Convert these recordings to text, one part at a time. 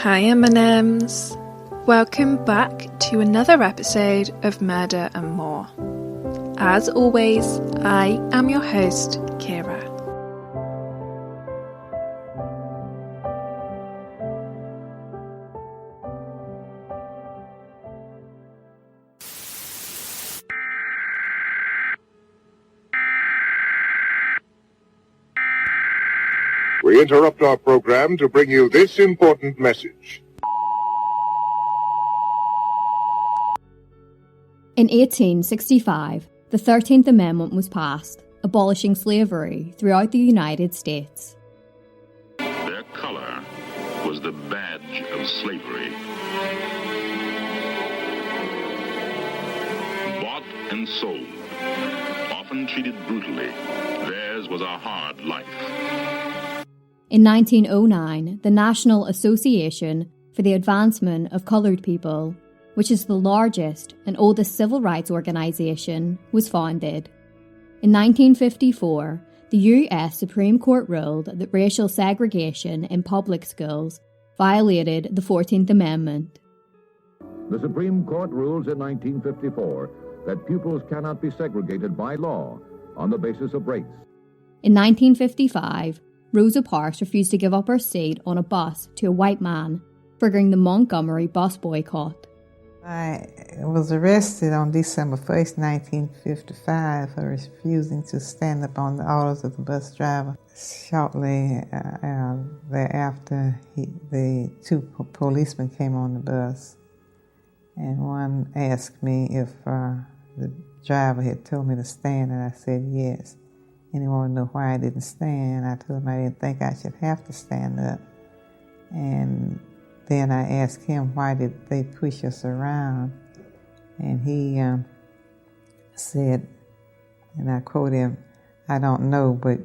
Hi M&Ms. Welcome back to another episode of Murder and More. As always, I am your host, Kira. We interrupt our program to bring you this important message. In 1865, the 13th Amendment was passed, abolishing slavery throughout the United States. Their color was the badge of slavery. Bought and sold, often treated brutally, theirs was a hard life. In 1909, the National Association for the Advancement of Colored People, which is the largest and oldest civil rights organization, was founded. In 1954, the U.S. Supreme Court ruled that racial segregation in public schools violated the 14th Amendment. The Supreme Court rules in 1954 that pupils cannot be segregated by law on the basis of race. In 1955, Rosa Parks refused to give up her seat on a bus to a white man, triggering the Montgomery bus boycott. I was arrested on December 1st, 1955 for refusing to stand up on the orders of the bus driver. Shortly thereafter, the two policemen came on the bus, and one asked me if the driver had told me to stand, and I said yes. And he wanted to know why I didn't stand. I told him I didn't think I should have to stand up. And then I asked him, why did they push us around? And he said, and I quote him, "I don't know, but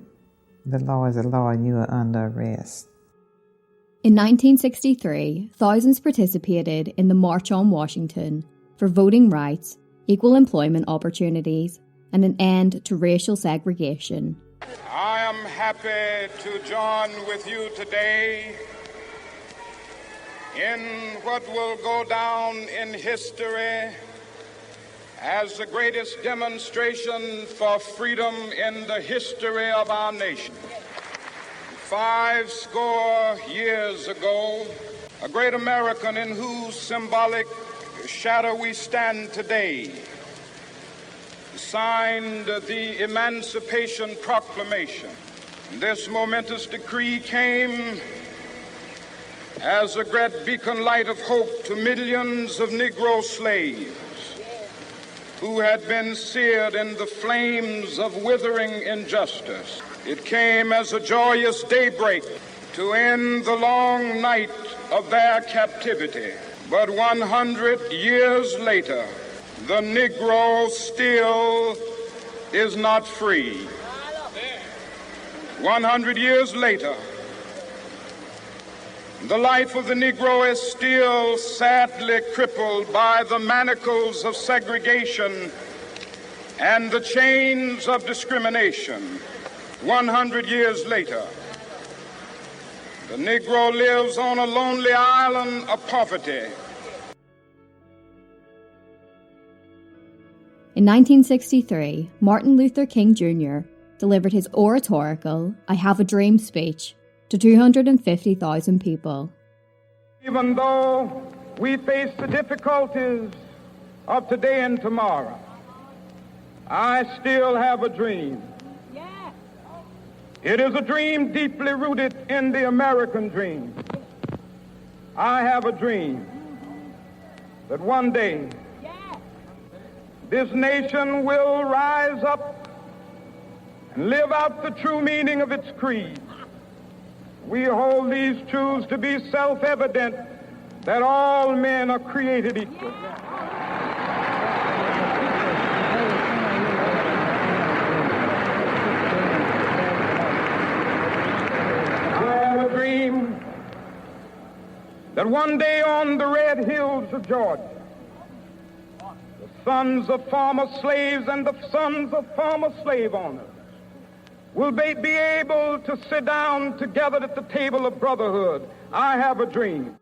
the law is a law and you are under arrest." In 1963, thousands participated in the March on Washington for voting rights, equal employment opportunities, and an end to racial segregation. I am happy to join with you today in what will go down in history as the greatest demonstration for freedom in the history of our nation. 50 years ago, a great American in whose symbolic shadow we stand today signed the Emancipation Proclamation. This momentous decree came as a great beacon light of hope to millions of Negro slaves who had been seared in the flames of withering injustice. It came as a joyous daybreak to end the long night of their captivity. But 100 years later, the Negro still is not free. 100 years later, the life of the Negro is still sadly crippled by the manacles of segregation and the chains of discrimination. 100 years later, the Negro lives on a lonely island of poverty. In 1963, Martin Luther King Jr. delivered his oratorical "I Have a Dream" speech to 250,000 people. Even though we face the difficulties of today and tomorrow, I still have a dream. Yeah. It is a dream deeply rooted in the American dream. I have a dream that one day this nation will rise up and live out the true meaning of its creed. We hold these truths to be self-evident, that all men are created equal. I have a dream that one day on the red hills of Georgia, sons of former slaves and the sons of former slave owners will be able to sit down together at the table of brotherhood. I have a dream.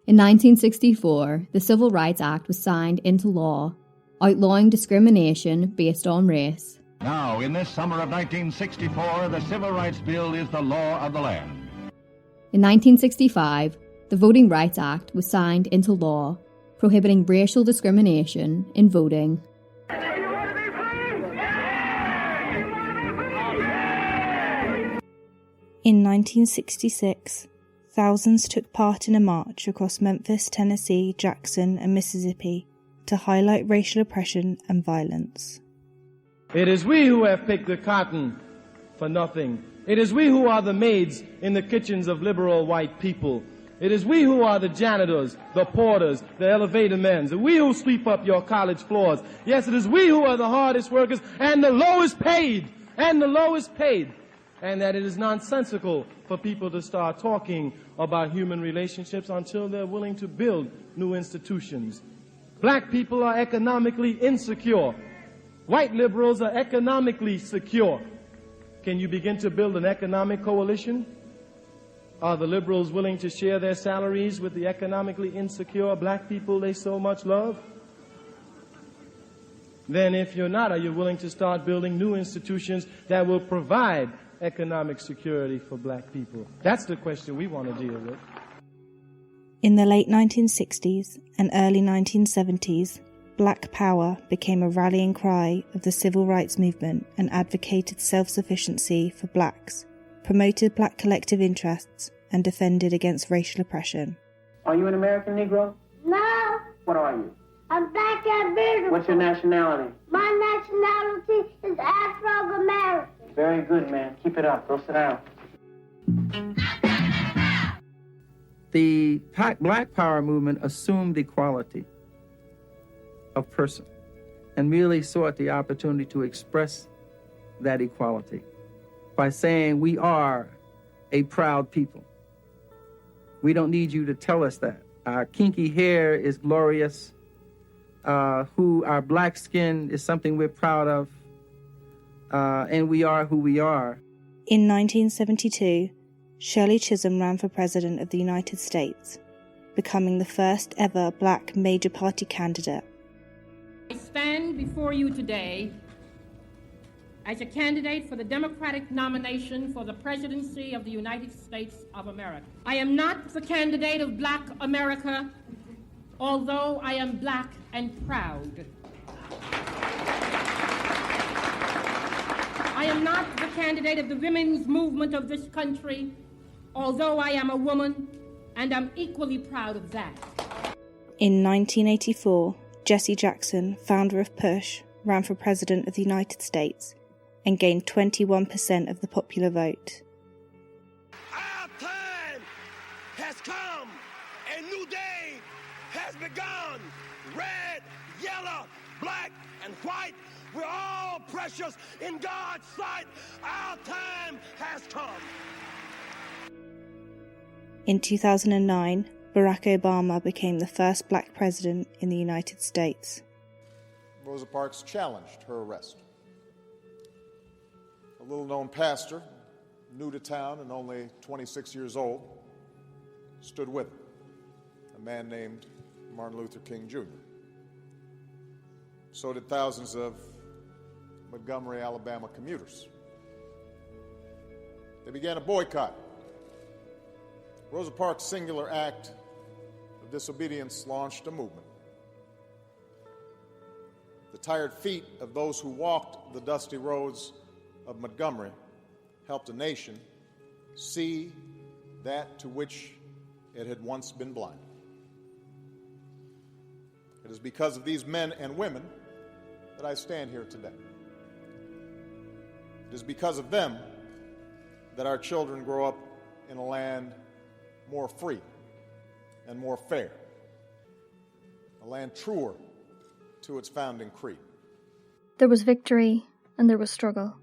In 1964, the Civil Rights Act was signed into law, outlawing discrimination based on race. Now, in this summer of 1964, the Civil Rights Bill is the law of the land. In 1965, the Voting Rights Act was signed into law, prohibiting racial discrimination in voting. In 1966, thousands took part in a march across Memphis, Tennessee, Jackson, and Mississippi to highlight racial oppression and violence. It is we who have picked the cotton for nothing. It is we who are the maids in the kitchens of liberal white people. It is we who are the janitors, the porters, the elevator men. We who sweep up your college floors. Yes, it is we who are the hardest workers and the lowest paid. And the lowest paid. And that it is nonsensical for people to start talking about human relationships until they're willing to build new institutions. Black people are economically insecure. White liberals are economically secure. Can you begin to build an economic coalition? Are the liberals willing to share their salaries with the economically insecure black people they so much love? Then if you're not, are you willing to start building new institutions that will provide economic security for black people? That's the question we want to deal with. In the late 1960s and early 1970s, Black Power became a rallying cry of the civil rights movement and advocated self-sufficiency for blacks, promoted black collective interests, and defended against racial oppression. Are you an American Negro? No. What are you? I'm black and beautiful. What's your nationality? My nationality is Afro-American. Very good, man. Keep it up. Go sit down. The Black Power movement assumed equality of person and merely sought the opportunity to express that equality by saying we are a proud people. We don't need you to tell us that. Our kinky hair is glorious. Our black skin is something we're proud of. And we are who we are. In 1972, Shirley Chisholm ran for President of the United States, becoming the first ever black major party candidate. I stand before you today as a candidate for the Democratic nomination for the presidency of the United States of America. I am not the candidate of Black America, although I am black and proud. I am not the candidate of the women's movement of this country, although I am a woman, and I'm equally proud of that. In 1984, Jesse Jackson, founder of PUSH, ran for President of the United States and gained 21% of the popular vote. Our time has come. A new day has begun. Red, yellow, black, and white. We're all precious in God's sight. Our time has come. In 2009, Barack Obama became the first black president in the United States. Rosa Parks challenged her arrest. A little-known pastor, new to town and only 26 years old, stood with her, a man named Martin Luther King Jr. So did thousands of Montgomery, Alabama commuters. They began a boycott. Rosa Parks' singular act of disobedience launched a movement. The tired feet of those who walked the dusty roads of Montgomery helped a nation see that to which it had once been blind. It is because of these men and women that I stand here today. It is because of them that our children grow up in a land more free and more fair, a land truer to its founding creed. There was victory and there was struggle.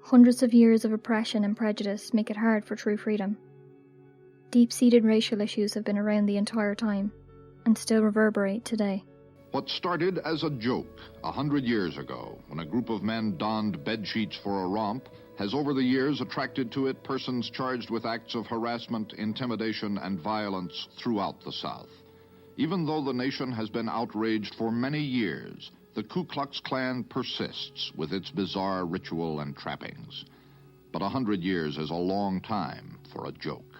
Hundreds of years of oppression and prejudice make it hard for true freedom. Deep-seated racial issues have been around the entire time and still reverberate today. What started as a joke 100 years ago, when a group of men donned bedsheets for a romp, has over the years attracted to it persons charged with acts of harassment, intimidation, and violence throughout the South. Even though the nation has been outraged for many years, the Ku Klux Klan persists with its bizarre ritual and trappings. But 100 years is a long time for a joke.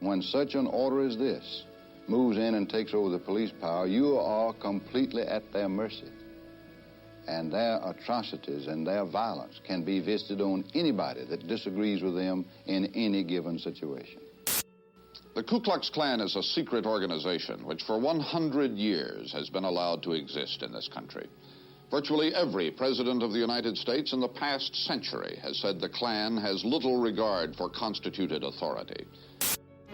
When such an order as this moves in and takes over the police power, you are completely at their mercy. And their atrocities and their violence can be visited on anybody that disagrees with them in any given situation. The Ku Klux Klan is a secret organization which for 100 years has been allowed to exist in this country. Virtually every president of the United States in the past century has said the Klan has little regard for constituted authority.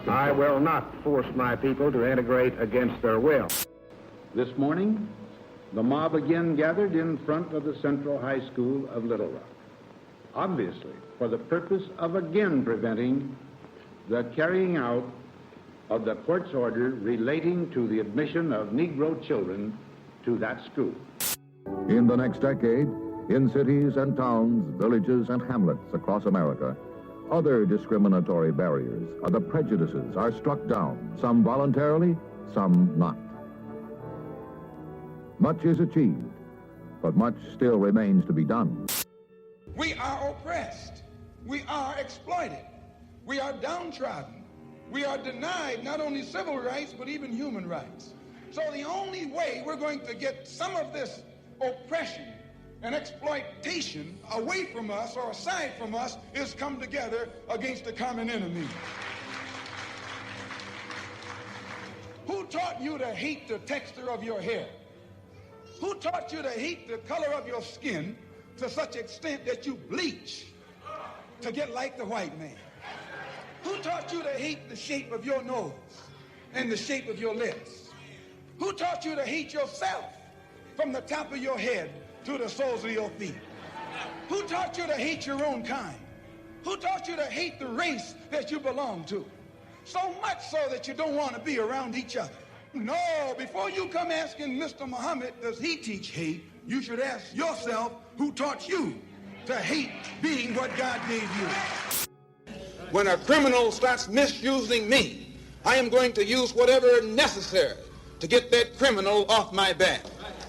I will not force my people to integrate against their will. This morning, the mob again gathered in front of the Central High School of Little Rock, obviously for the purpose of again preventing the carrying out of the court's order relating to the admission of Negro children to that school. In the next decade, in cities and towns, villages and hamlets across America, other discriminatory barriers, other prejudices are struck down, some voluntarily, some not. Much is achieved, but much still remains to be done. We are oppressed. We are exploited. We are downtrodden. We are denied not only civil rights, but even human rights. So the only way we're going to get some of this oppression and exploitation away from us or aside from us is come together against the common enemy. Who taught you to hate the texture of your hair? Who taught you to hate the color of your skin to such extent that you bleach to get like the white man? Who taught you to hate the shape of your nose and the shape of your lips? Who taught you to hate yourself from the top of your head to the soles of your feet? Who taught you to hate your own kind? Who taught you to hate the race that you belong to? So much so that you don't want to be around each other. No, before you come asking Mr. Muhammad, does he teach hate, you should ask yourself, who taught you to hate being what God gave you? When a criminal starts misusing me, I am going to use whatever is necessary to get that criminal off my back.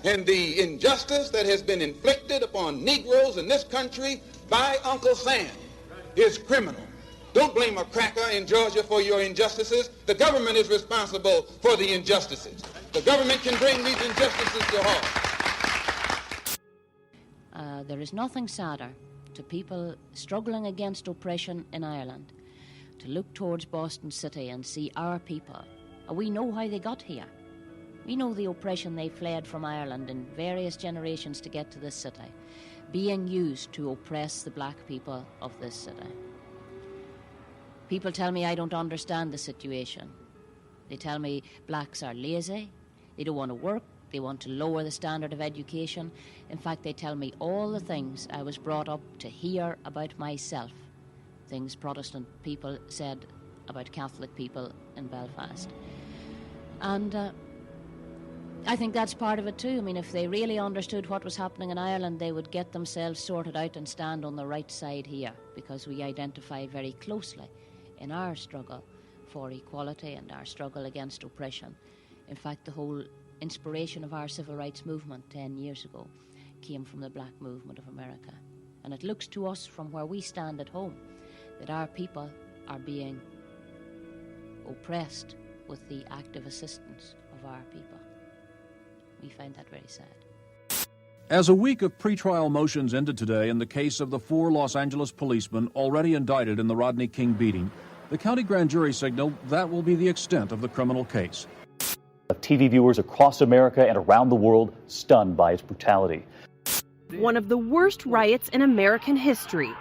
And the injustice that has been inflicted upon Negroes in this country by Uncle Sam is criminal. Don't blame a cracker in Georgia for your injustices. The government is responsible for the injustices. The government can bring these injustices to halt. There is nothing sadder to people struggling against oppression in Ireland to look towards Boston City and see our people. We know how they got here. We know the oppression they fled from Ireland in various generations to get to this city, being used to oppress the black people of this city. People tell me I don't understand the situation. They tell me blacks are lazy, they don't want to work, they want to lower the standard of education. In fact, they tell me all the things I was brought up to hear about myself, things Protestant people said about Catholic people in Belfast. And I think that's part of it too. I mean, if they really understood what was happening in Ireland, they would get themselves sorted out and stand on the right side here, because we identify very closely in our struggle for equality and our struggle against oppression. In fact, the whole inspiration of our civil rights movement 10 years ago came from the black movement of America. And it looks to us from where we stand at home that our people are being oppressed with the active assistance of our people. We find that very sad. As a week of pretrial motions ended today in the case of the 4 Los Angeles policemen already indicted in the Rodney King beating, the county grand jury signaled that will be the extent of the criminal case. TV viewers across America and around the world stunned by its brutality. One of the worst riots in American history.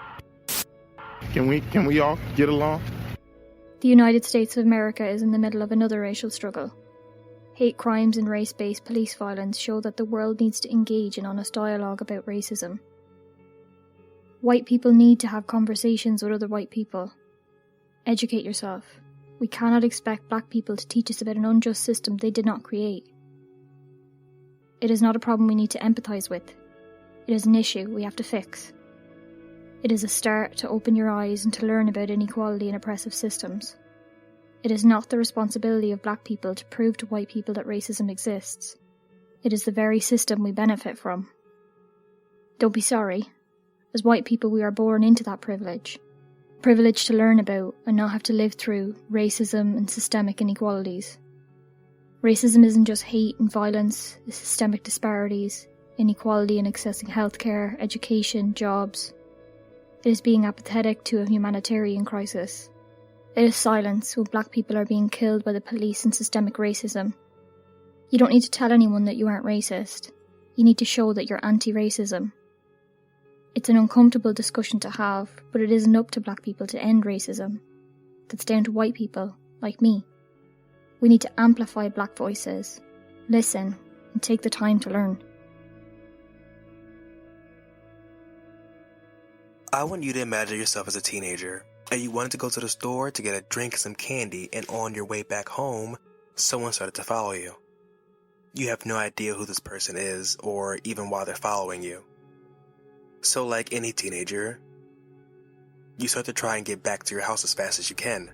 Can we all get along? The United States of America is in the middle of another racial struggle. Hate crimes and race-based police violence show that the world needs to engage in honest dialogue about racism. White people need to have conversations with other white people. Educate yourself. We cannot expect black people to teach us about an unjust system they did not create. It is not a problem we need to empathise with. It is an issue we have to fix. It is a start to open your eyes and to learn about inequality and oppressive systems. It is not the responsibility of black people to prove to white people that racism exists. It is the very system we benefit from. Don't be sorry. As white people, we are born into that privilege. Privilege to learn about and not have to live through racism and systemic inequalities. Racism isn't just hate and violence, it's systemic disparities, inequality in accessing healthcare, education, jobs. It is being apathetic to a humanitarian crisis. It is silence when black people are being killed by the police and systemic racism. You don't need to tell anyone that you aren't racist. You need to show that you're anti-racism. It's an uncomfortable discussion to have, but it isn't up to black people to end racism. That's down to white people, like me. We need to amplify black voices, listen, and take the time to learn. I want you to imagine yourself as a teenager, and you wanted to go to the store to get a drink and some candy, and on your way back home, someone started to follow you. You have no idea who this person is, or even why they're following you. So like any teenager, you start to try and get back to your house as fast as you can.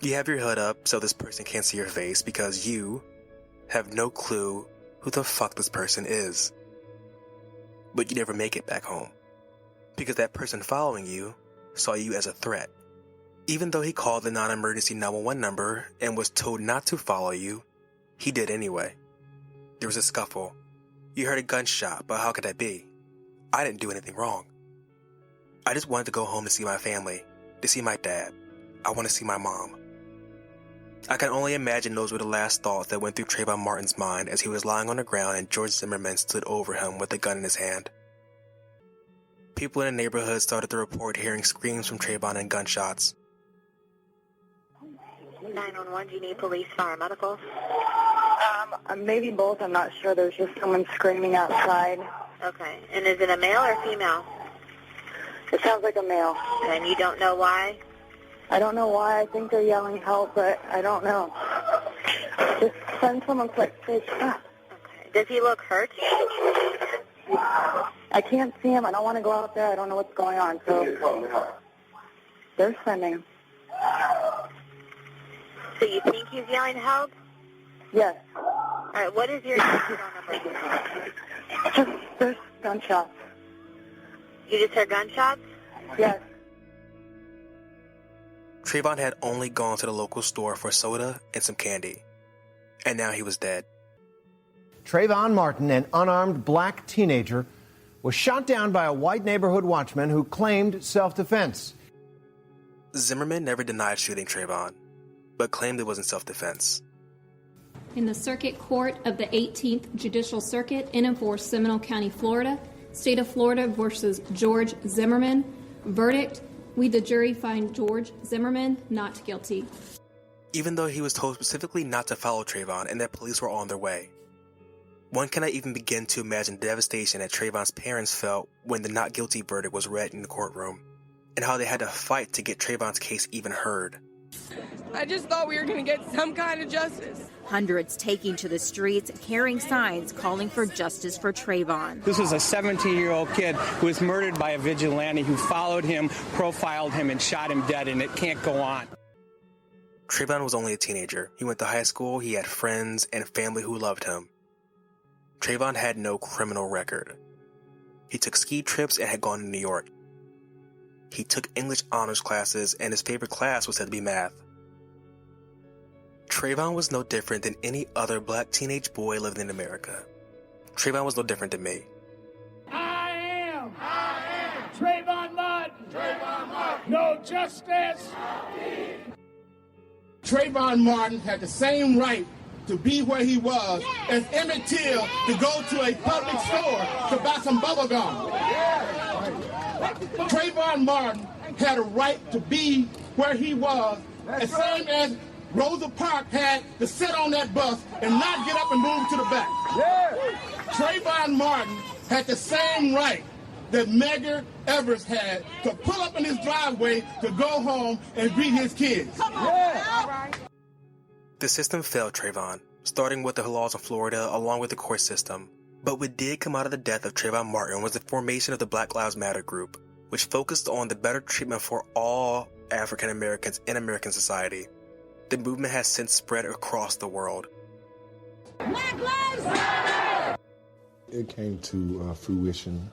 You have your hood up so this person can't see your face because you have no clue who the fuck this person is. But you never make it back home because that person following you saw you as a threat. Even though he called the non-emergency 911 number and was told not to follow you, he did anyway. There was a scuffle. You heard a gunshot, but how could that be? I didn't do anything wrong. I just wanted to go home to see my family, to see my dad. I want to see my mom. I can only imagine those were the last thoughts that went through Trayvon Martin's mind as he was lying on the ground and George Zimmerman stood over him with a gun in his hand. People in the neighborhood started to report hearing screams from Trayvon and gunshots. 911, do you need police, fire, medical? Maybe both. I'm not sure. There's just someone screaming outside. Okay. And is it a male or female? It sounds like a male. And you don't know why? I don't know why. I think they're yelling help, but I don't know. Just send someone quick, please. Okay. Does he look hurt? I can't see him. I don't want to go out there. I don't know what's going on. So they're sending. So you think he's yelling help? Yes. All right. What is your phone number? Just there's gunshots. You just heard gunshots? Yes. Trayvon had only gone to the local store for soda and some candy. And now he was dead. Trayvon Martin, an unarmed black teenager, was shot down by a white neighborhood watchman who claimed self-defense. Zimmerman never denied shooting Trayvon, but claimed it wasn't self-defense. In the Circuit Court of the 18th Judicial Circuit in and for Seminole County, Florida, State of Florida versus George Zimmerman. Verdict: we, the jury, find George Zimmerman not guilty. Even though he was told specifically not to follow Trayvon and that police were on their way. One cannot even begin to imagine the devastation that Trayvon's parents felt when the not guilty verdict was read in the courtroom, and how they had to fight to get Trayvon's case even heard. I just thought we were going to get some kind of justice. Hundreds taking to the streets, carrying signs calling for justice for Trayvon. This was a 17-year-old kid who was murdered by a vigilante who followed him, profiled him, and shot him dead, and it can't go on. Trayvon was only a teenager. He went to high school, he had friends and family who loved him. Trayvon had no criminal record. He took ski trips and had gone to New York. He took English honors classes, and his favorite class was said to be math. Trayvon was no different than any other black teenage boy living in America. Trayvon was no different than me. I am Trayvon Martin. Trayvon Martin. No justice. Trayvon Martin had the same right to be where he was as Emmett Till to go to a public store to buy some bubble gum. Trayvon Martin had a right to be where he was, as same as Rosa Parks had to sit on that bus and not get up and move to the back. Trayvon Martin had the same right that Medgar Evers had to pull up in his driveway to go home and greet his kids. The system failed Trayvon, starting with the laws of Florida along with the court system. But what did come out of the death of Trayvon Martin was the formation of the Black Lives Matter group, which focused on the better treatment for all African Americans in American society. The movement has since spread across the world. Black Lives Matter! It came to fruition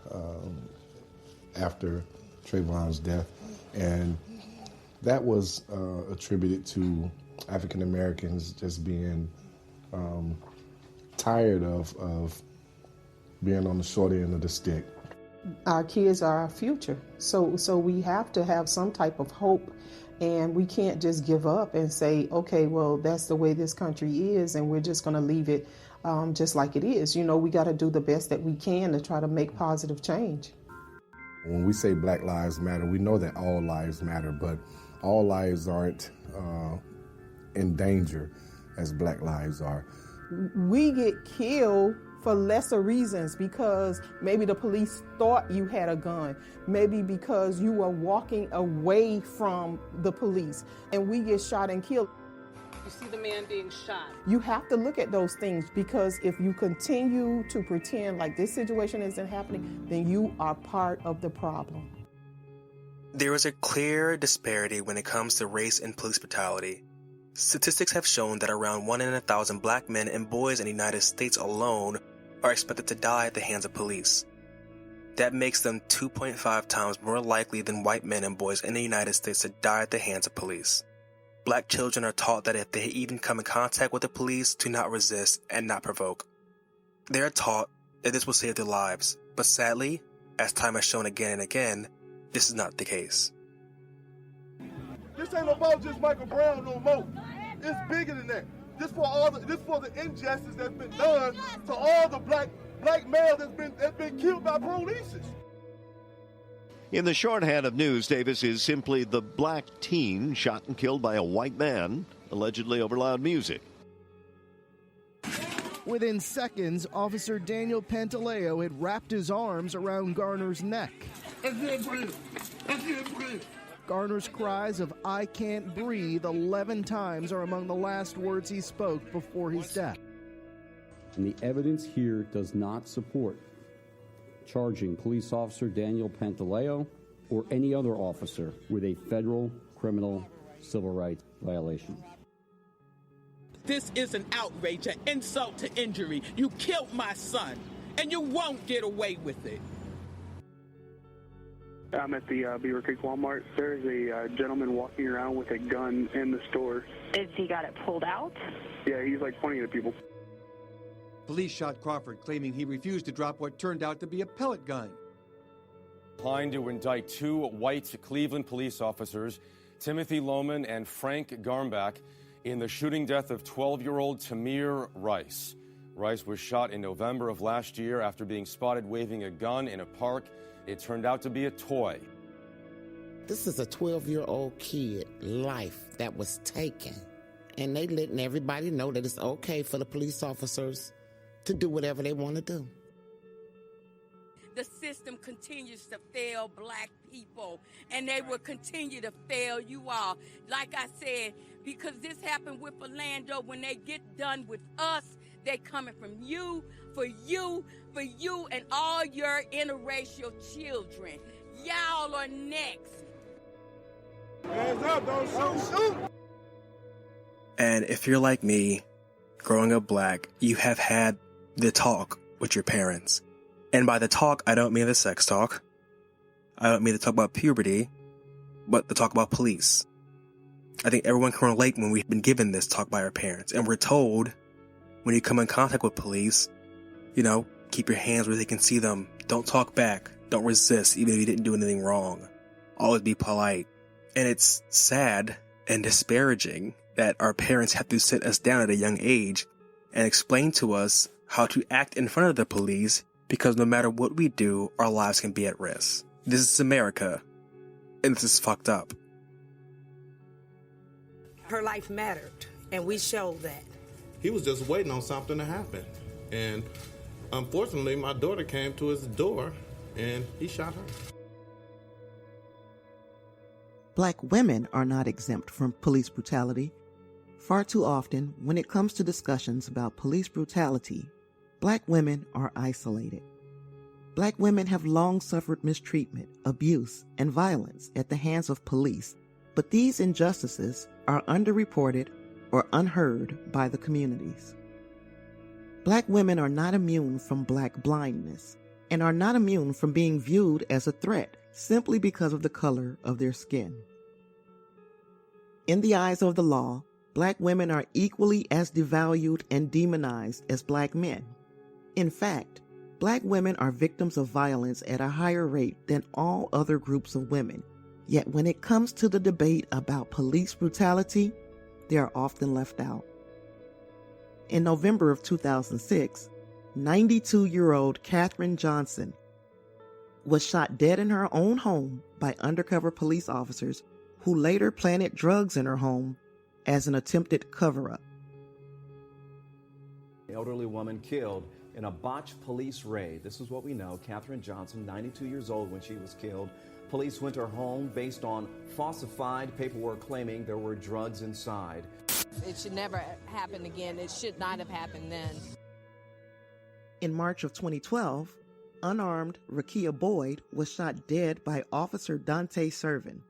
after Trayvon's death, and that was attributed to African Americans just being tired of being on the short end of the stick. Our kids are our future, so we have to have some type of hope, and we can't just give up and say, okay, well, that's the way this country is, and we're just going to leave it just like it is. You know, we got to do the best that we can to try to make positive change. When we say Black Lives Matter, we know that all lives matter, but all lives aren't in danger as Black lives are. We get killed for lesser reasons, because maybe the police thought you had a gun, maybe because you were walking away from the police, and we get shot and killed. You see the man being shot. You have to look at those things, because if you continue to pretend like this situation isn't happening, then you are part of the problem. There is a clear disparity when it comes to race and police brutality. Statistics have shown that around 1 in 1,000 black men and boys in the United States alone are expected to die at the hands of police. That makes them 2.5 times more likely than white men and boys in the United States to die at the hands of police. Black children are taught that if they even come in contact with the police, to not resist and not provoke. They are taught that this will save their lives, but sadly, as time has shown again and again, this is not the case. This ain't about just Michael Brown no more. It's bigger than that. This for the injustice that's been done to all the black males that's been killed by police. In the shorthand of news, Davis is simply the black teen shot and killed by a white man, allegedly over loud music. Within seconds, Officer Daniel Pantaleo had wrapped his arms around Garner's neck. I can't breathe. I can't breathe. Garner's cries of "I can't breathe" 11 times are among the last words he spoke before his death. And the evidence here does not support charging police officer Daniel Pantaleo or any other officer with a federal criminal civil rights violation. This is an outrage, an insult to injury. You killed my son, and you won't get away with it. I'm at the Beaver Creek Walmart. There's a gentleman walking around with a gun in the store. Is he got it pulled out? Yeah, he's like pointing at people. Police shot Crawford, claiming he refused to drop what turned out to be a pellet gun. Declined to indict 2 white Cleveland police officers, Timothy Lohman and Frank Garmbach, in the shooting death of 12-year-old Tamir Rice. Rice was shot in November of last year after being spotted waving a gun in a park. It turned out to be a toy. This is a 12-year-old kid life that was taken, and they letting everybody know that it's okay for the police officers to do whatever they want to do. The system continues to fail black people, and they will continue to fail you all. Like I said, because this happened with Orlando, when they get done with us, they coming from you, for you, and all your interracial children. Y'all are next. Hands up, don't shoot. And if you're like me, growing up black, you have had the talk with your parents. And by the talk, I don't mean the sex talk. I don't mean the talk about puberty, but the talk about police. I think everyone can relate when we've been given this talk by our parents, and we're told, when you come in contact with police, keep your hands where they can see them. Don't talk back. Don't resist, even if you didn't do anything wrong. Always be polite. And it's sad and disparaging that our parents have to sit us down at a young age and explain to us how to act in front of the police, because no matter what we do, our lives can be at risk. This is America, and this is fucked up. Her life mattered, and we showed that. He was just waiting on something to happen. And unfortunately, my daughter came to his door, and he shot her. Black women are not exempt from police brutality. Far too often, when it comes to discussions about police brutality, Black women are isolated. Black women have long suffered mistreatment, abuse, and violence at the hands of police, but these injustices are underreported or unheard by the communities. Black women are not immune from black blindness and are not immune from being viewed as a threat simply because of the color of their skin. In the eyes of the law, black women are equally as devalued and demonized as black men. In fact, black women are victims of violence at a higher rate than all other groups of women. Yet when it comes to the debate about police brutality, they are often left out. In November of 2006, 92-year-old Katherine Johnson was shot dead in her own home by undercover police officers who later planted drugs in her home as an attempted cover-up. An elderly woman killed in a botched police raid. This is what we know. Katherine Johnson, 92 years old when she was killed. Police went to her home based on falsified paperwork claiming there were drugs inside. It should never happen again. It should not have happened then. In March of 2012, unarmed Rekia Boyd was shot dead by Officer Dante Servin.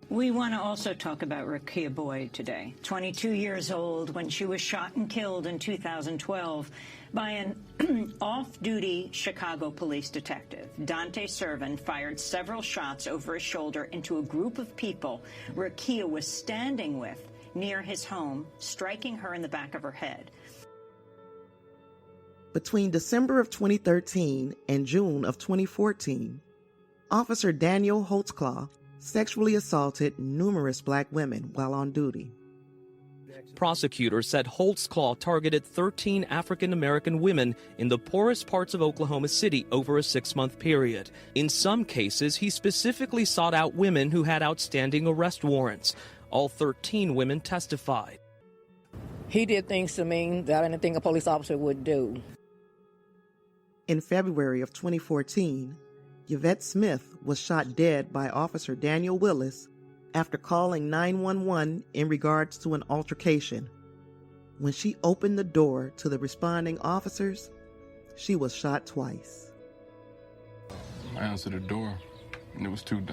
We want to also talk about Rekia Boyd today, 22 years old when she was shot and killed in 2012 by an off-duty Chicago police detective. Dante Servin fired several shots over his shoulder into a group of people Rekia was standing with near his home, striking her in the back of her head. Between December of 2013 and June of 2014, Officer Daniel Holtzclaw sexually assaulted numerous black women while on duty. Prosecutors said Holtzclaw targeted 13 African-American women in the poorest parts of Oklahoma City over a 6-month period. In some cases, he specifically sought out women who had outstanding arrest warrants. All 13 women testified. He did things to me that I didn't think a police officer would do. In February of 2014, Yvette Smith was shot dead by Officer Daniel Willis after calling 911 in regards to an altercation. When she opened the door to the responding officers, she was shot twice. I answered the door, and it was two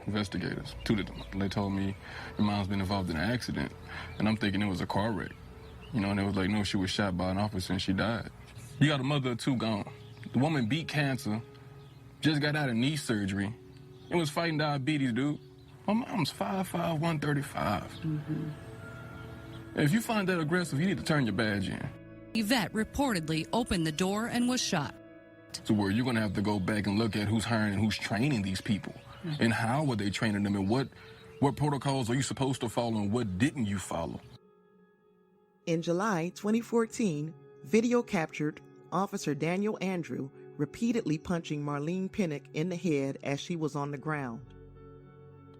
investigators, two of them. They told me your mom's been involved in an accident, and I'm thinking it was a car wreck. And they was like, no, she was shot by an officer and she died. You got a mother of two gone. The woman beat cancer, just got out of knee surgery, and was fighting diabetes, dude. My mom's 5'5", 135. If you find that aggressive, you need to turn your badge in. Yvette reportedly opened the door and was shot. So where you're going to have to go back and look at who's hiring and who's training these people. And how were they training them, and what protocols are you supposed to follow and what didn't you follow? In July 2014, video captured Officer Daniel Andrew repeatedly punching Marlene Pinnock in the head as she was on the ground.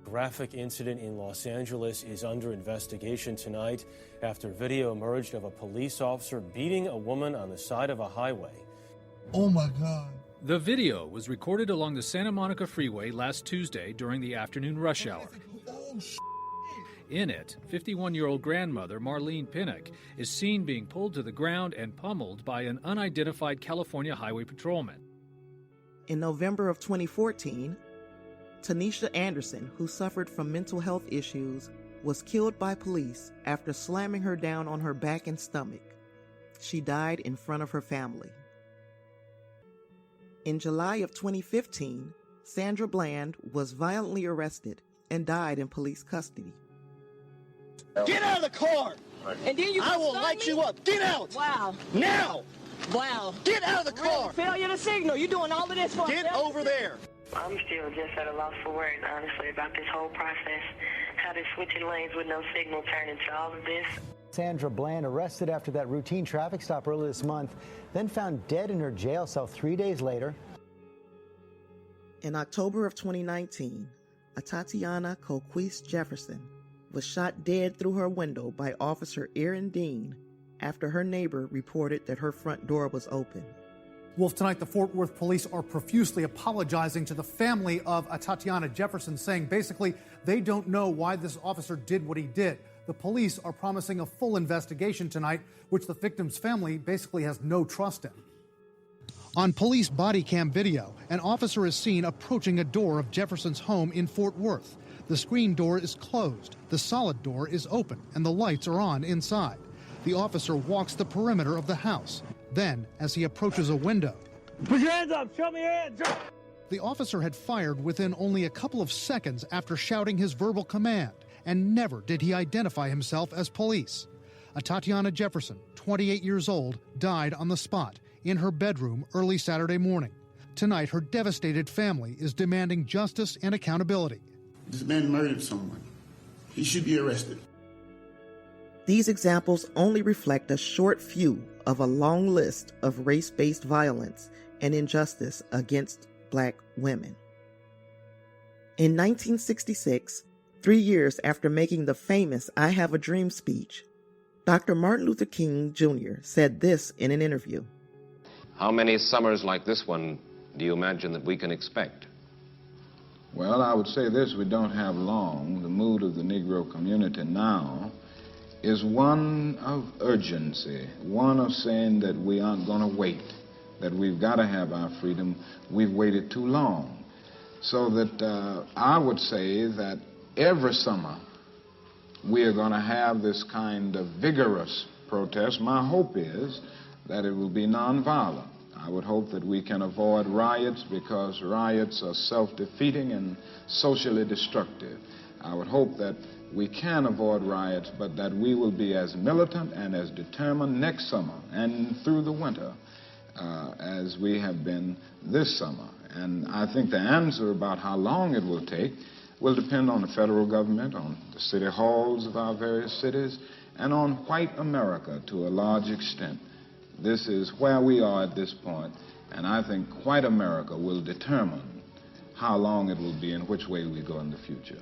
Graphic incident in Los Angeles is under investigation tonight after video emerged of a police officer beating a woman on the side of a highway. Oh my God. The video was recorded along the Santa Monica Freeway last Tuesday during the afternoon rush hour. In it, 51-year-old grandmother Marlene Pinnock is seen being pulled to the ground and pummeled by an unidentified California highway patrolman. In November of 2014, Tanisha Anderson, who suffered from mental health issues, was killed by police after slamming her down on her back and stomach. She died in front of her family. In July of 2015, Sandra Bland was violently arrested and died in police custody. Get out of the car! And then I will light you up. Get out! Wow. Now! Wow. Get out of the car! Failure to signal. You're doing all of this for Get over there! I'm still just at a loss for words, honestly, about this whole process. How did switching lanes with no signal turn into all of this? Sandra Bland, arrested after that routine traffic stop earlier this month, then found dead in her jail cell 3 days later. In October of 2019, Atatiana Colquise Jefferson was shot dead through her window by Officer Erin Dean after her neighbor reported that her front door was open. Wolf, tonight the Fort Worth police are profusely apologizing to the family of Atatiana Jefferson, saying basically they don't know why this officer did what he did. The police are promising a full investigation tonight, which the victim's family basically has no trust in. On police body cam video, an officer is seen approaching a door of Jefferson's home in Fort Worth. The screen door is closed, the solid door is open, and the lights are on inside. The officer walks the perimeter of the house. Then, as he approaches a window, Put your hands up! Show me your hands! the officer had fired within only a couple of seconds after shouting his verbal command, and never did he identify himself as police. Tatiana Jefferson, 28 years old, died on the spot in her bedroom early Saturday morning. Tonight, her devastated family is demanding justice and accountability. This man murdered someone. He should be arrested. These examples only reflect a short few of a long list of race-based violence and injustice against Black women. In 1966, 3 years after making the famous I Have a Dream speech, Dr. Martin Luther King Jr. said this in an interview. How many summers like this one do you imagine that we can expect? Well, I would say this, we don't have long. The mood of the Negro community now is one of urgency, one of saying that we aren't going to wait, that we've got to have our freedom. We've waited too long. So that I would say that every summer we are going to have this kind of vigorous protest. My hope is that it will be nonviolent. I would hope that we can avoid riots because riots are self-defeating and socially destructive. I would hope that we can avoid riots, but that we will be as militant and as determined next summer and through the winter as we have been this summer. And I think the answer about how long it will take will depend on the federal government, on the city halls of our various cities, and on white America to a large extent. This is where we are at this point, and I think white America will determine how long it will be and which way we go in the future.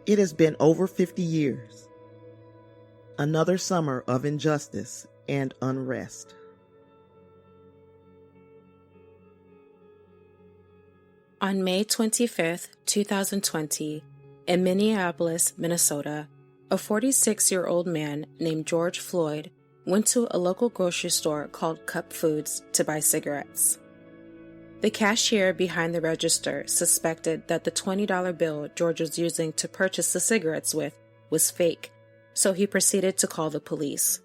It has been over 50 years. Another summer of injustice and unrest. On May 25, 2020, in Minneapolis, Minnesota, a 46-year-old man named George Floyd went to a local grocery store called Cup Foods to buy cigarettes. The cashier behind the register suspected that the $20 bill George was using to purchase the cigarettes with was fake, so he proceeded to call the police.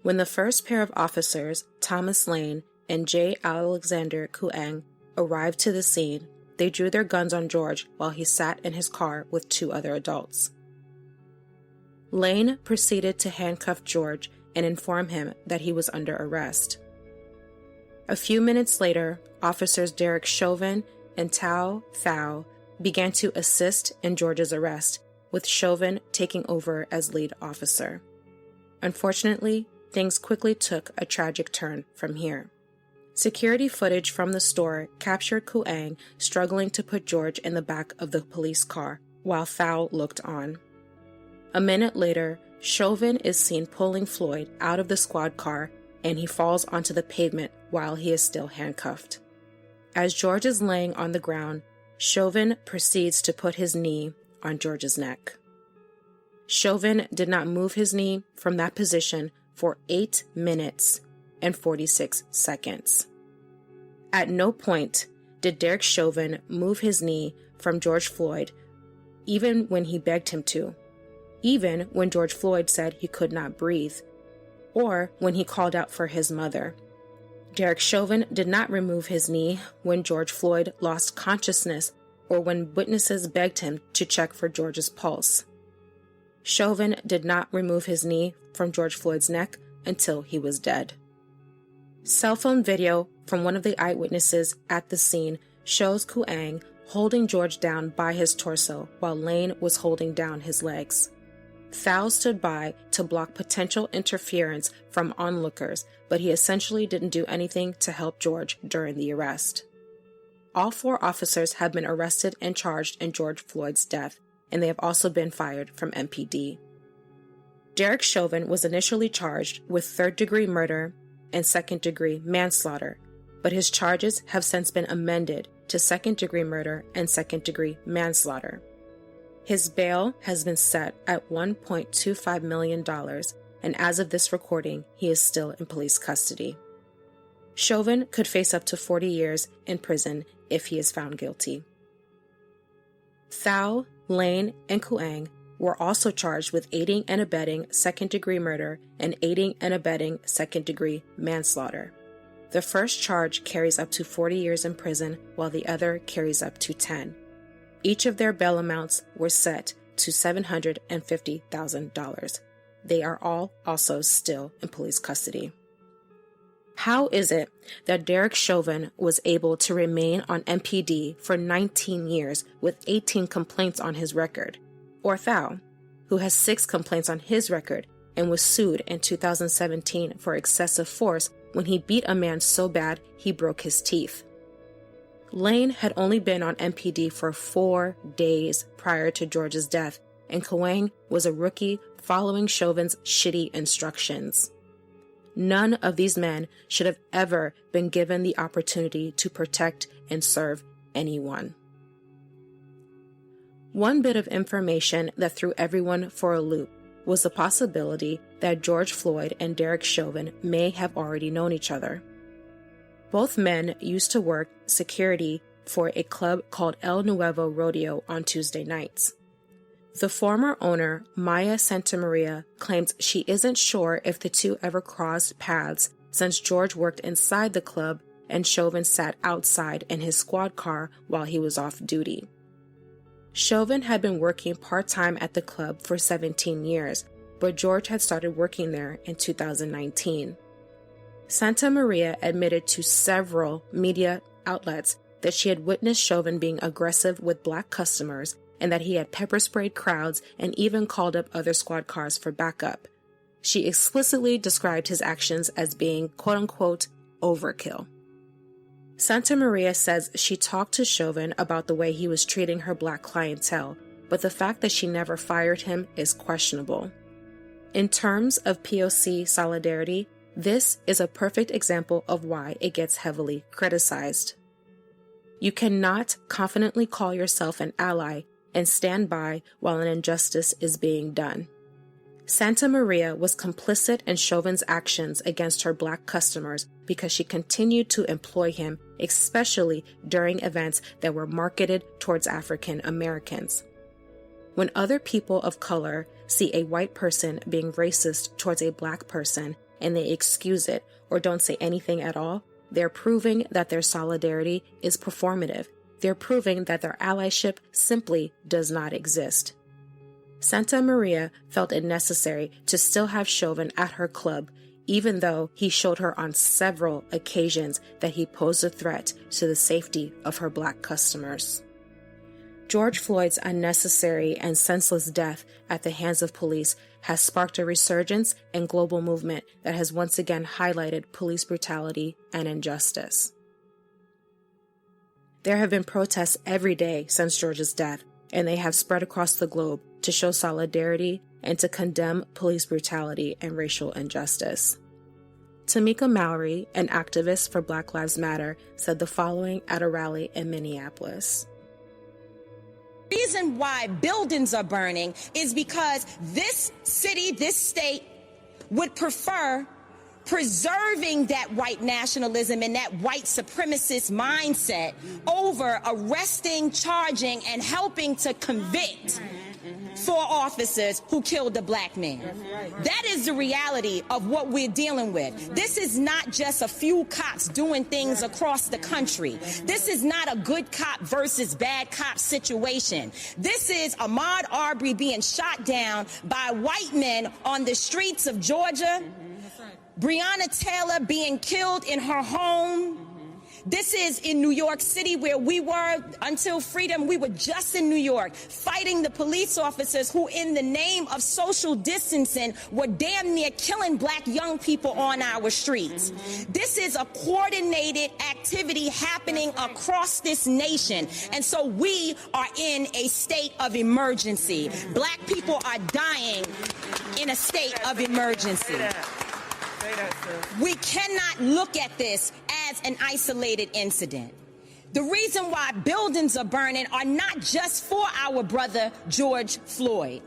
When the first pair of officers, Thomas Lane and J. Alexander Kuang, arrived to the scene, they drew their guns on George while he sat in his car with 2 other adults. Lane proceeded to handcuff George and inform him that he was under arrest. A few minutes later, officers Derek Chauvin and Tao Thao began to assist in George's arrest, with Chauvin taking over as lead officer. Unfortunately, things quickly took a tragic turn from here. Security footage from the store captured Kuang struggling to put George in the back of the police car while Thao looked on. A minute later, Chauvin is seen pulling Floyd out of the squad car and he falls onto the pavement while he is still handcuffed. As George is laying on the ground, Chauvin proceeds to put his knee on George's neck. Chauvin did not move his knee from that position for 8 minutes and 46 seconds. At no point did Derek Chauvin move his knee from George Floyd, even when he begged him to, even when George Floyd said he could not breathe, or when he called out for his mother. Derek Chauvin did not remove his knee when George Floyd lost consciousness or when witnesses begged him to check for George's pulse. Chauvin did not remove his knee from George Floyd's neck until he was dead. Cell phone video from one of the eyewitnesses at the scene shows Kuang holding George down by his torso while Lane was holding down his legs. Thao stood by to block potential interference from onlookers, but he essentially didn't do anything to help George during the arrest. All 4 officers have been arrested and charged in George Floyd's death, and they have also been fired from MPD. Derek Chauvin was initially charged with 3rd-degree murder and 2nd-degree manslaughter, but his charges have since been amended to 2nd-degree murder and 2nd-degree manslaughter. His bail has been set at $1.25 million, and as of this recording, he is still in police custody. Chauvin could face up to 40 years in prison if he is found guilty. Thao, Lane, and Kuang were also charged with aiding and abetting second-degree murder and aiding and abetting second-degree manslaughter. The first charge carries up to 40 years in prison, while the other carries up to 10. Each of their bail amounts were set to $750,000. They are all also still in police custody. How is it that Derek Chauvin was able to remain on MPD for 19 years with 18 complaints on his record? Or Thao, who has 6 complaints on his record and was sued in 2017 for excessive force when he beat a man so bad he broke his teeth. Lane had only been on MPD for 4 days prior to George's death, and Kuang was a rookie following Chauvin's shitty instructions. None of these men should have ever been given the opportunity to protect and serve anyone. One bit of information that threw everyone for a loop was the possibility that George Floyd and Derek Chauvin may have already known each other. Both men used to work security for a club called El Nuevo Rodeo on Tuesday nights. The former owner, Maya Santamaria, claims she isn't sure if the two ever crossed paths since George worked inside the club and Chauvin sat outside in his squad car while he was off duty. Chauvin had been working part-time at the club for 17 years, but George had started working there in 2019. Santamaria admitted to several media outlets that she had witnessed Chauvin being aggressive with black customers and that he had pepper-sprayed crowds and even called up other squad cars for backup. She explicitly described his actions as being, quote-unquote, overkill. Santamaria says she talked to Chauvin about the way he was treating her black clientele, but the fact that she never fired him is questionable. In terms of POC solidarity, this is a perfect example of why it gets heavily criticized. You cannot confidently call yourself an ally and stand by while an injustice is being done. Santamaria was complicit in Chauvin's actions against her black customers because she continued to employ him, especially during events that were marketed towards African Americans. When other people of color see a white person being racist towards a black person and they excuse it or don't say anything at all, they're proving that their solidarity is performative. They're proving that their allyship simply does not exist. Santamaria felt it necessary to still have Chauvin at her club, even though he showed her on several occasions that he posed a threat to the safety of her black customers. George Floyd's unnecessary and senseless death at the hands of police has sparked a resurgence and global movement that has once again highlighted police brutality and injustice. There have been protests every day since George's death, and they have spread across the globe to show solidarity and to condemn police brutality and racial injustice. Tamika Mallory, an activist for Black Lives Matter, said the following at a rally in Minneapolis. The reason why buildings are burning is because this city, this state, would prefer preserving that white nationalism and that white supremacist mindset over arresting, charging, and helping to convict 4 officers who killed a black man. That is the reality of what we're dealing with. This is not just a few cops doing things across the country. This is not a good cop versus bad cop situation. This is Ahmaud Arbery being shot down by white men on the streets of Georgia. Breonna Taylor being killed in her home. This is in New York City, where we were until freedom. We were just in New York fighting the police officers who, in the name of social distancing, were damn near killing black young people on our streets. This is a coordinated activity happening across this nation. And so we are in a state of emergency. Black people are dying in a state of emergency. We cannot look at this as an isolated incident. The reason why buildings are burning are not just for our brother George Floyd.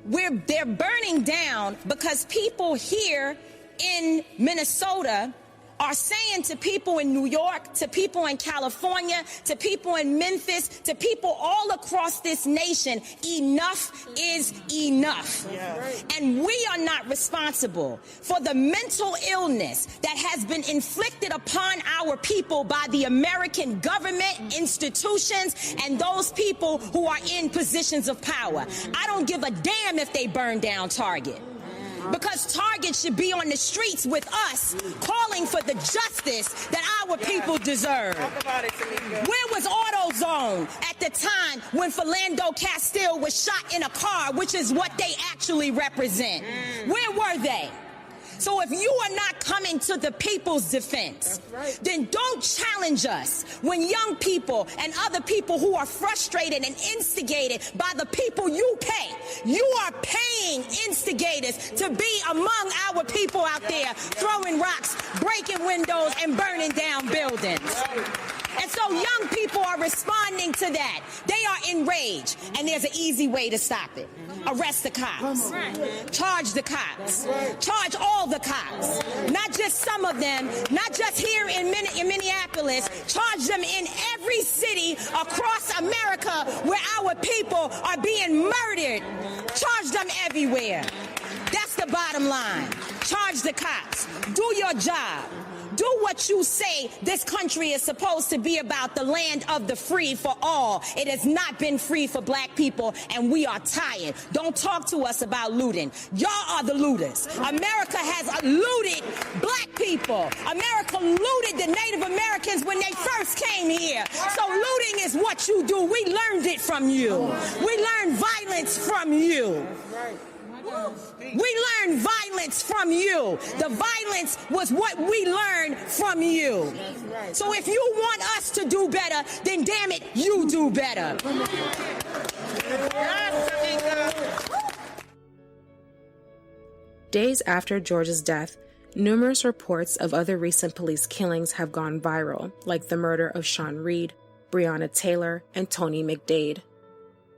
They're burning down because people here in Minnesota are saying to people in New York, to people in California, to people in Memphis, to people all across this nation, enough is enough. Yes. And we are not responsible for the mental illness that has been inflicted upon our people by the American government, institutions, and those people who are in positions of power. I don't give a damn if they burn down Target. Because Target should be on the streets with us, calling for the justice that our people deserve. Talk about it, where was AutoZone at the time when Philando Castile was shot in a car, which is what they actually represent? Where were they? So if you are not coming to the people's defense, then don't challenge us when young people and other people who are frustrated and instigated by the people you pay. You are paying instigators to be among our people out there throwing rocks, breaking windows, and burning down buildings. And so young people are responding to that. They are enraged, and there's an easy way to stop it. Arrest the cops. Charge the cops. Charge all the cops. Not just some of them, not just here in Minneapolis. Charge them in every city across America where our people are being murdered. Charge them everywhere. That's the bottom line. Charge the cops. Do your job. Do what you say this country is supposed to be about, the land of the free for all. It has not been free for black people, and we are tired. Don't talk to us about looting. Y'all are the looters. America has looted black people. America looted the Native Americans when they first came here. So looting is what you do. We learned it from you. We learned violence from you. We learned violence from you. The violence was what we learned from you. So if you want us to do better, then damn it, you do better. Days after George's death, numerous reports of other recent police killings have gone viral, like the murder of Sean Reed, Breonna Taylor, and Tony McDade.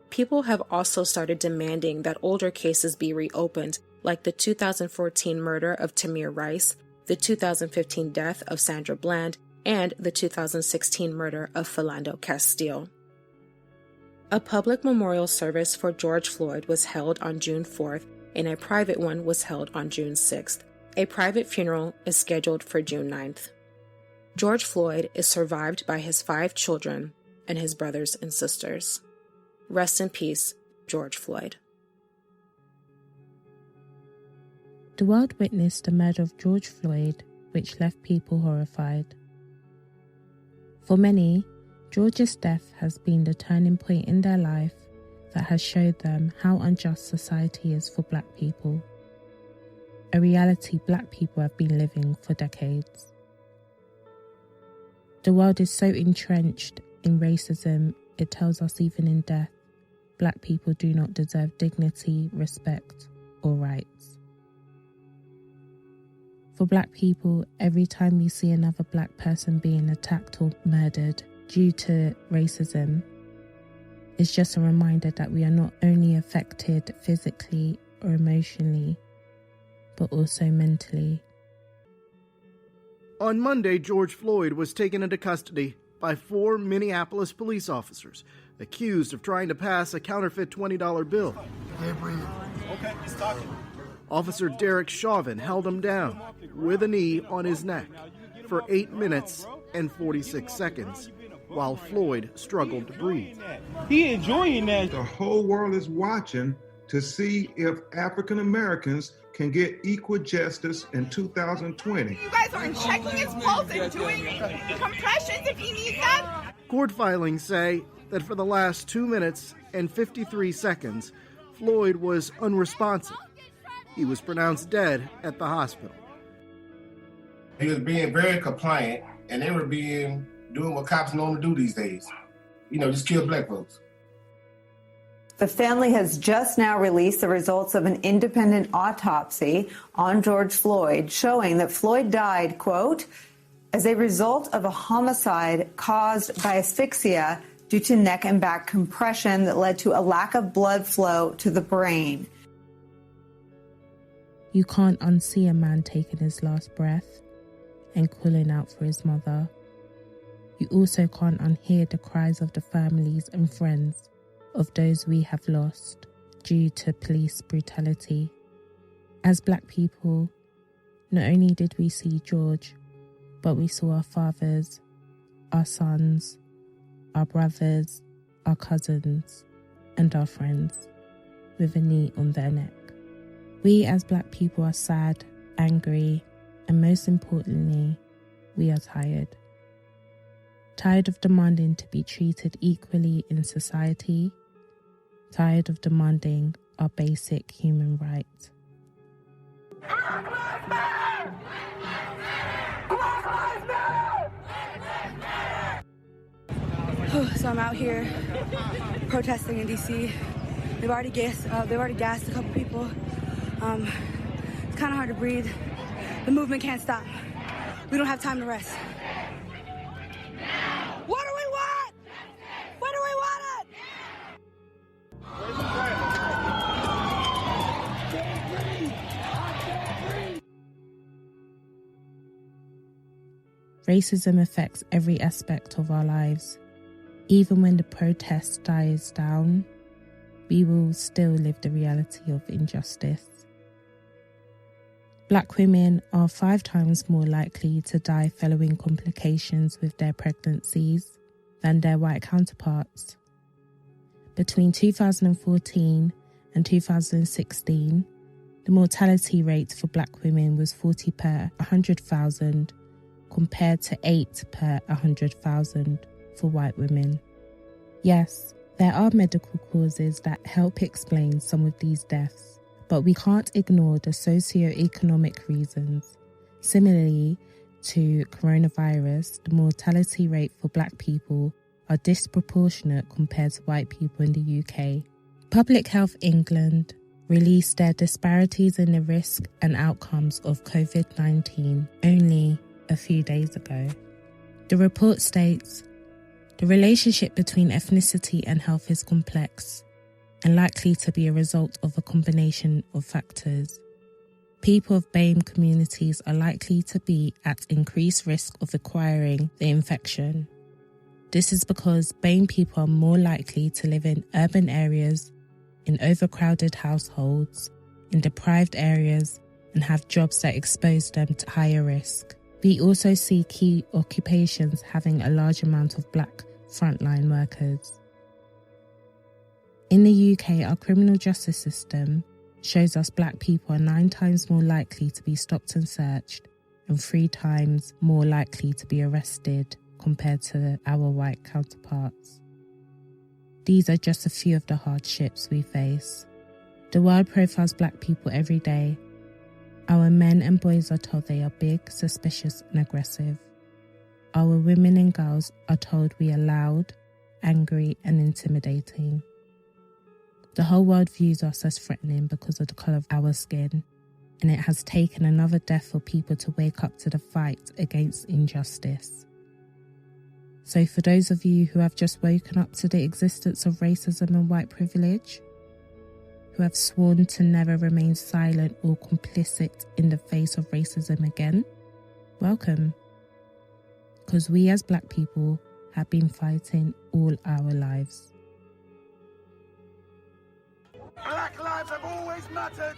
People have also started demanding that older cases be reopened, like the 2014 murder of Tamir Rice, the 2015 death of Sandra Bland, and the 2016 murder of Philando Castile. A public memorial service for George Floyd was held on June 4th, and a private one was held on June 6th. A private funeral is scheduled for June 9th. George Floyd is survived by his 5 children and his brothers and sisters. Rest in peace, George Floyd. The world witnessed the murder of George Floyd, which left people horrified. For many, George's death has been the turning point in their life that has showed them how unjust society is for black people, a reality black people have been living for decades. The world is so entrenched in racism, it tells us even in death, black people do not deserve dignity, respect, or rights. For black people, every time we see another black person being attacked or murdered due to racism, it's just a reminder that we are not only affected physically or emotionally, but also mentally. On Monday, George Floyd was taken into custody by 4 Minneapolis police officers accused of trying to pass a counterfeit $20 bill. Okay, he's talking. Officer Derek Chauvin held him down with a knee on his neck for 8 minutes and 46 seconds while Floyd struggled to breathe. He enjoying that. The whole world is watching to see if African Americans can get equal justice in 2020. You guys aren't checking his pulse and doing compressions if he needs that? Court filings say that for the last 2 minutes and 53 seconds, Floyd was unresponsive. He was pronounced dead at the hospital. He was being very compliant, and they were doing what cops normally do these days. Just kill black folks. The family has just now released the results of an independent autopsy on George Floyd, showing that Floyd died, quote, as a result of a homicide caused by asphyxia due to neck and back compression that led to a lack of blood flow to the brain. You can't unsee a man taking his last breath and calling out for his mother. You also can't unhear the cries of the families and friends of those we have lost due to police brutality. As Black people, not only did we see George, but we saw our fathers, our sons, our brothers, our cousins, and our friends with a knee on their neck. We as Black people are sad, angry, and most importantly, we are tired. Tired of demanding to be treated equally in society. Tired of demanding our basic human rights. So I'm out here protesting in DC. They've already gassed a couple people. It's kind of hard to breathe. The movement can't stop. We don't have time to rest. What do we want? What do we want it? Racism affects every aspect of our lives. Even when the protest dies down, we will still live the reality of injustice. Black women are 5 times more likely to die following complications with their pregnancies than their white counterparts. Between 2014 and 2016, the mortality rate for Black women was 40 per 100,000 compared to 8 per 100,000 for white women. Yes, there are medical causes that help explain some of these deaths, but we can't ignore the socio-economic reasons. Similarly to coronavirus, the mortality rate for Black people are disproportionate compared to white people in the UK. Public Health England released their disparities in the risk and outcomes of COVID-19 only a few days ago. The report states, the relationship between ethnicity and health is complex and likely to be a result of a combination of factors. People of BAME communities are likely to be at increased risk of acquiring the infection. This is because BAME people are more likely to live in urban areas, in overcrowded households, in deprived areas, and have jobs that expose them to higher risk. We also see key occupations having a large amount of Black frontline workers. In the UK, our criminal justice system shows us Black people are 9 times more likely to be stopped and searched and 3 times more likely to be arrested compared to our white counterparts. These are just a few of the hardships we face. The world profiles Black people every day. Our men and boys are told they are big, suspicious and aggressive. Our women and girls are told we are loud, angry and intimidating. The whole world views us as threatening because of the colour of our skin, and it has taken another death for people to wake up to the fight against injustice. So for those of you who have just woken up to the existence of racism and white privilege, who have sworn to never remain silent or complicit in the face of racism again, welcome. Because we as Black people have been fighting all our lives. Black lives have always mattered.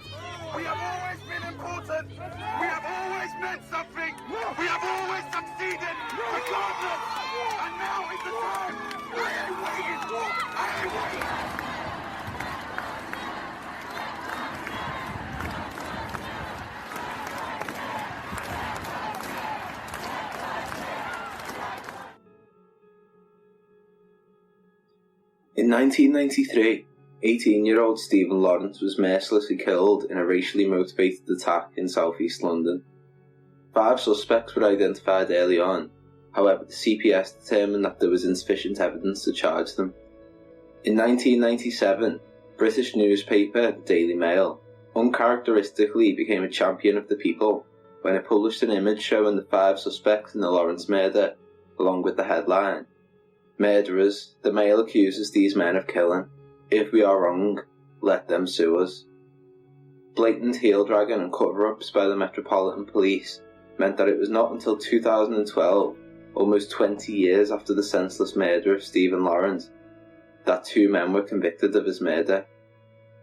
We have always been important. We have always meant something. We have always succeeded, regardless. And now is the time. I ain't waiting. I ain't waiting. In 1993, 18-year-old Stephen Lawrence was mercilessly killed in a racially motivated attack in southeast London. 5 suspects were identified early on, however the CPS determined that there was insufficient evidence to charge them. In 1997, British newspaper The Daily Mail uncharacteristically became a champion of the people when it published an image showing the 5 suspects in the Lawrence murder, along with the headline, "Murderers, the male accuses these men of killing. If we are wrong, let them sue us." Blatant heel-dragging and cover-ups by the Metropolitan Police meant that it was not until 2012, almost 20 years after the senseless murder of Stephen Lawrence, that 2 men were convicted of his murder.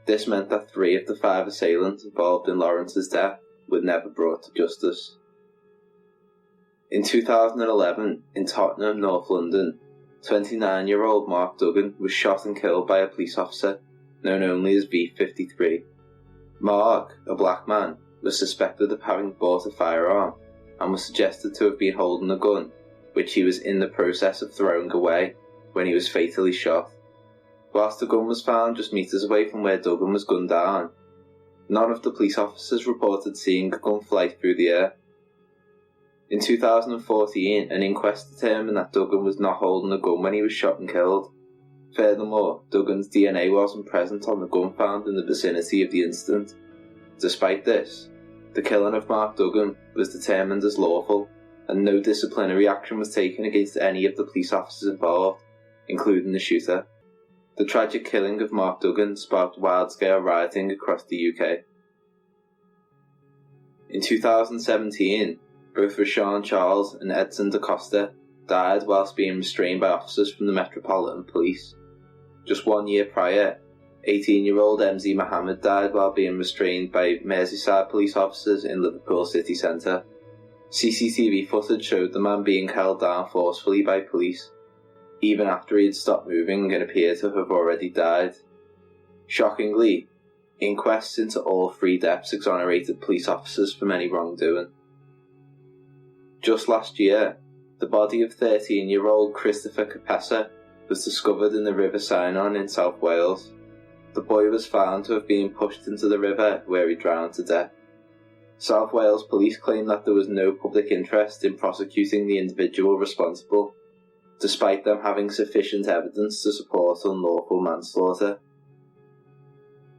This meant that 3 of the 5 assailants involved in Lawrence's death were never brought to justice. In 2011, in Tottenham, North London, 29-year-old Mark Duggan was shot and killed by a police officer, known only as V53. Mark, a black man, was suspected of having bought a firearm and was suggested to have been holding a gun, which he was in the process of throwing away when he was fatally shot. Whilst the gun was found just metres away from where Duggan was gunned down, none of the police officers reported seeing a gun fly through the air. In 2014, an inquest determined that Duggan was not holding a gun when he was shot and killed. Furthermore, Duggan's DNA wasn't present on the gun found in the vicinity of the incident. Despite this, the killing of Mark Duggan was determined as lawful, and no disciplinary action was taken against any of the police officers involved, including the shooter. The tragic killing of Mark Duggan sparked wide-scale rioting across the UK. In 2017, both Rashawn Charles and Edson DaCosta died whilst being restrained by officers from the Metropolitan Police. Just 1 year prior, 18-year-old MZ Mohammed died while being restrained by Merseyside police officers in Liverpool city centre. CCTV footage showed the man being held down forcefully by police, even after he had stopped moving and appeared to have already died. Shockingly, inquests into all 3 deaths exonerated police officers from any wrongdoing. Just last year, the body of 13-year-old Christopher Capessa was discovered in the River Cynon in South Wales. The boy was found to have been pushed into the river where he drowned to death. South Wales police claimed that there was no public interest in prosecuting the individual responsible, despite them having sufficient evidence to support unlawful manslaughter.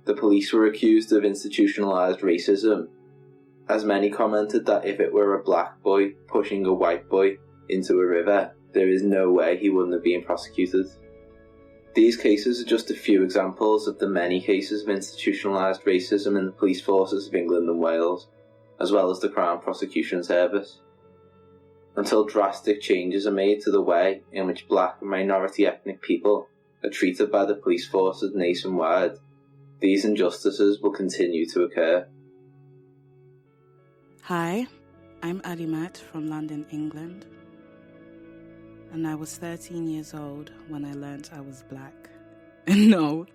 The police were accused of institutionalised racism, as many commented that if it were a black boy pushing a white boy into a river, there is no way he wouldn't have been prosecuted. These cases are just a few examples of the many cases of institutionalised racism in the police forces of England and Wales, as well as the Crown Prosecution Service. Until drastic changes are made to the way in which black and minority ethnic people are treated by the police forces nationwide, these injustices will continue to occur. Hi, I'm Alimat from London, England, and I was 13 years old when I learnt I was black. No,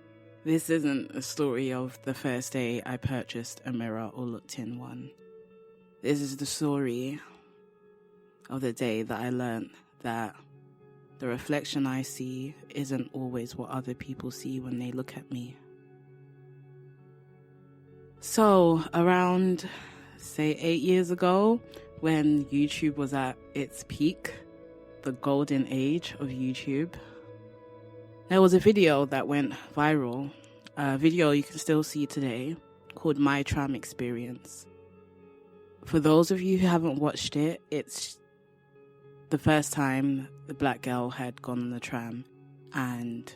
this isn't a story of the first day I purchased a mirror or looked in one. This is the story of the day that I learnt that the reflection I see isn't always what other people see when they look at me. So, around, say, 8 years ago, when YouTube was at its peak, the golden age of YouTube, there was a video that went viral, a video you can still see today, called My Tram Experience. For those of you who haven't watched it, it's the first time the black girl had gone on the tram and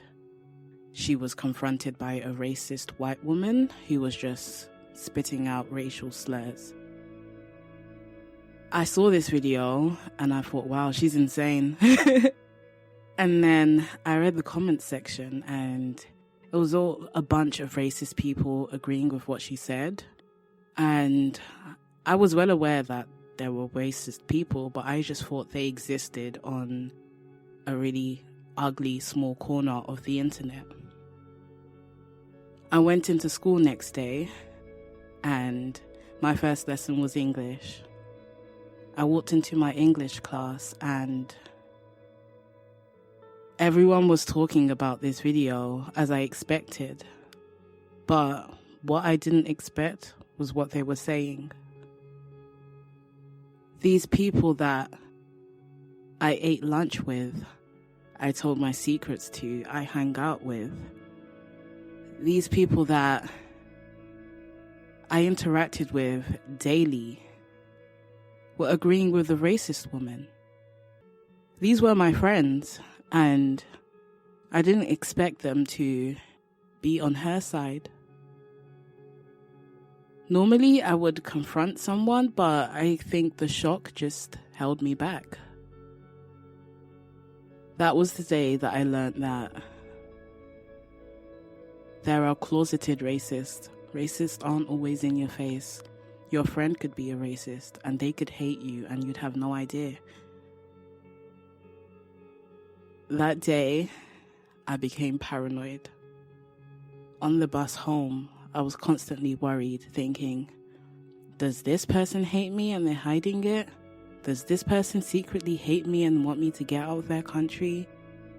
she was confronted by a racist white woman who was just spitting out racial slurs. I saw this video and I thought, wow, she's insane. And then I read the comments section and it was all a bunch of racist people agreeing with what she said. And I was well aware that there were racist people, but I just thought they existed on a really ugly small corner of the internet. I went into school next day and my first lesson was English. I walked into my English class and everyone was talking about this video as I expected. But what I didn't expect was what they were saying. These people that I ate lunch with, I told my secrets to, I hang out with. These people that I interacted with daily, were agreeing with the racist woman. These were my friends, and I didn't expect them to be on her side. Normally, I would confront someone, but I think the shock just held me back. That was the day that I learned that there are closeted racists. Racists aren't always in your face. Your friend could be a racist, and they could hate you, and you'd have no idea. That day, I became paranoid. On the bus home, I was constantly worried, thinking, does this person hate me and they're hiding it? Does this person secretly hate me and want me to get out of their country?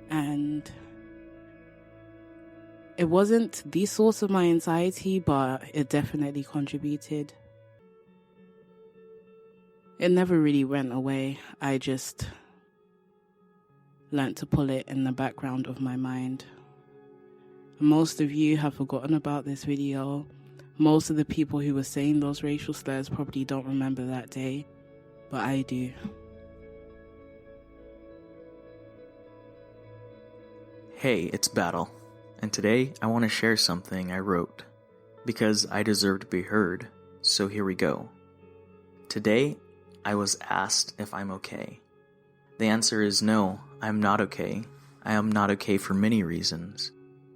And it wasn't the source of my anxiety, but it definitely contributed. It never really went away. I just learnt to pull it in the background of my mind. Most of you have forgotten about this video. Most of the people who were saying those racial slurs probably don't remember that day, but I do. Hey, it's Battle, and today I want to share something I wrote, because I deserve to be heard, so here we go. Today, I was asked if I'm okay. The answer is no, I'm not okay. I am not okay for many reasons.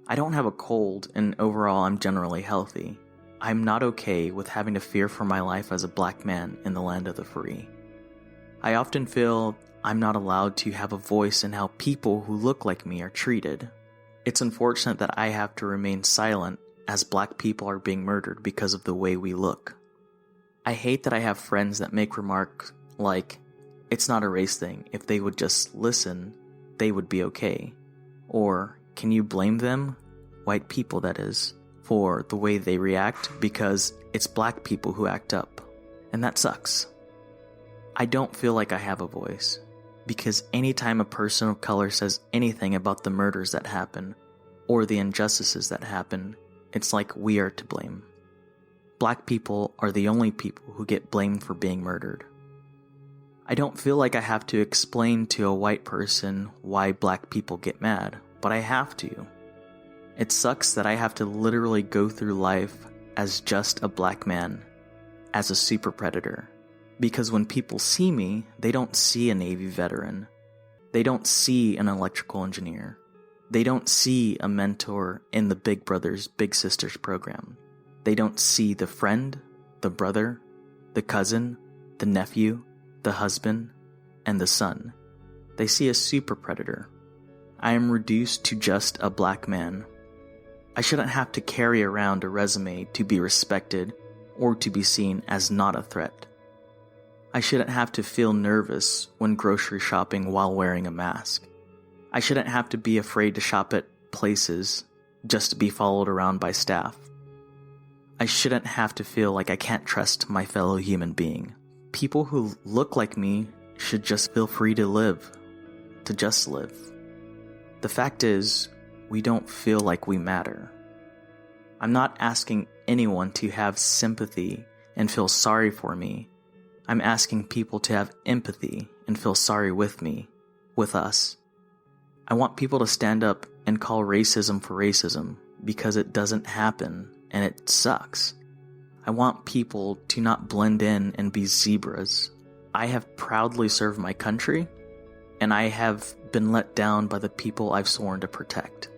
I don't have a cold, and overall I'm generally healthy. I'm not okay with having to fear for my life as a black man in the land of the free. I often feel I'm not allowed to have a voice in how people who look like me are treated. It's unfortunate that I have to remain silent as black people are being murdered because of the way we look. I hate that I have friends that make remarks like, it's not a race thing, if they would just listen, they would be okay. Or, can you blame them, white people that is, for the way they react because it's black people who act up, and that sucks. I don't feel like I have a voice, because anytime a person of color says anything about the murders that happen, or the injustices that happen, it's like we are to blame. Black people are the only people who get blamed for being murdered. I don't feel like I have to explain to a white person why black people get mad, but I have to. It sucks that I have to literally go through life as just a black man, as a super predator. Because when people see me, they don't see a Navy veteran. They don't see an electrical engineer. They don't see a mentor in the Big Brothers Big Sisters program. They don't see the friend, the brother, the cousin, the nephew, the husband, and the son. They see a super predator. I am reduced to just a black man. I shouldn't have to carry around a resume to be respected or to be seen as not a threat. I shouldn't have to feel nervous when grocery shopping while wearing a mask. I shouldn't have to be afraid to shop at places just to be followed around by staff. I shouldn't have to feel like I can't trust my fellow human being. People who look like me should just feel free to live, to just live. The fact is, we don't feel like we matter. I'm not asking anyone to have sympathy and feel sorry for me. I'm asking people to have empathy and feel sorry with me, with us. I want people to stand up and call racism for racism because it doesn't happen and it sucks. I want people to not blend in and be zebras. I have proudly served my country, and I have been let down by the people I've sworn to protect.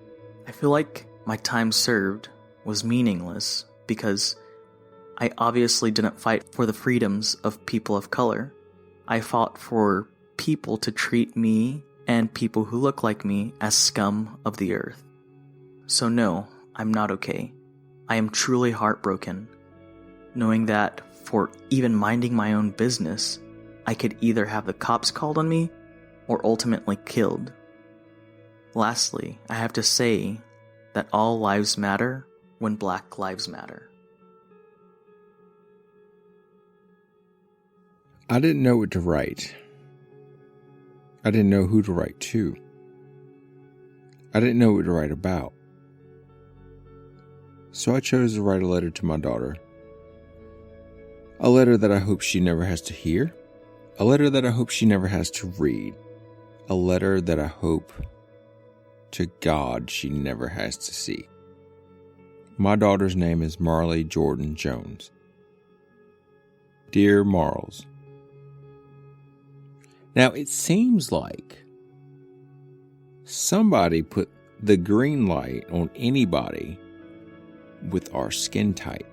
I feel like my time served was meaningless because I obviously didn't fight for the freedoms of people of color. I fought for people to treat me and people who look like me as scum of the earth. So no, I'm not okay. I am truly heartbroken, knowing that for even minding my own business, I could either have the cops called on me or ultimately killed. Lastly, I have to say that all lives matter when Black lives matter. I didn't know what to write. I didn't know who to write to. I didn't know what to write about. So I chose to write a letter to my daughter. A letter that I hope she never has to hear, A letter that I hope she never has to read. A letter that I hope to God she never has to see. My daughter's name is Marley Jordan Jones. Dear Marls, now it seems like somebody put the green light on anybody with our skin type.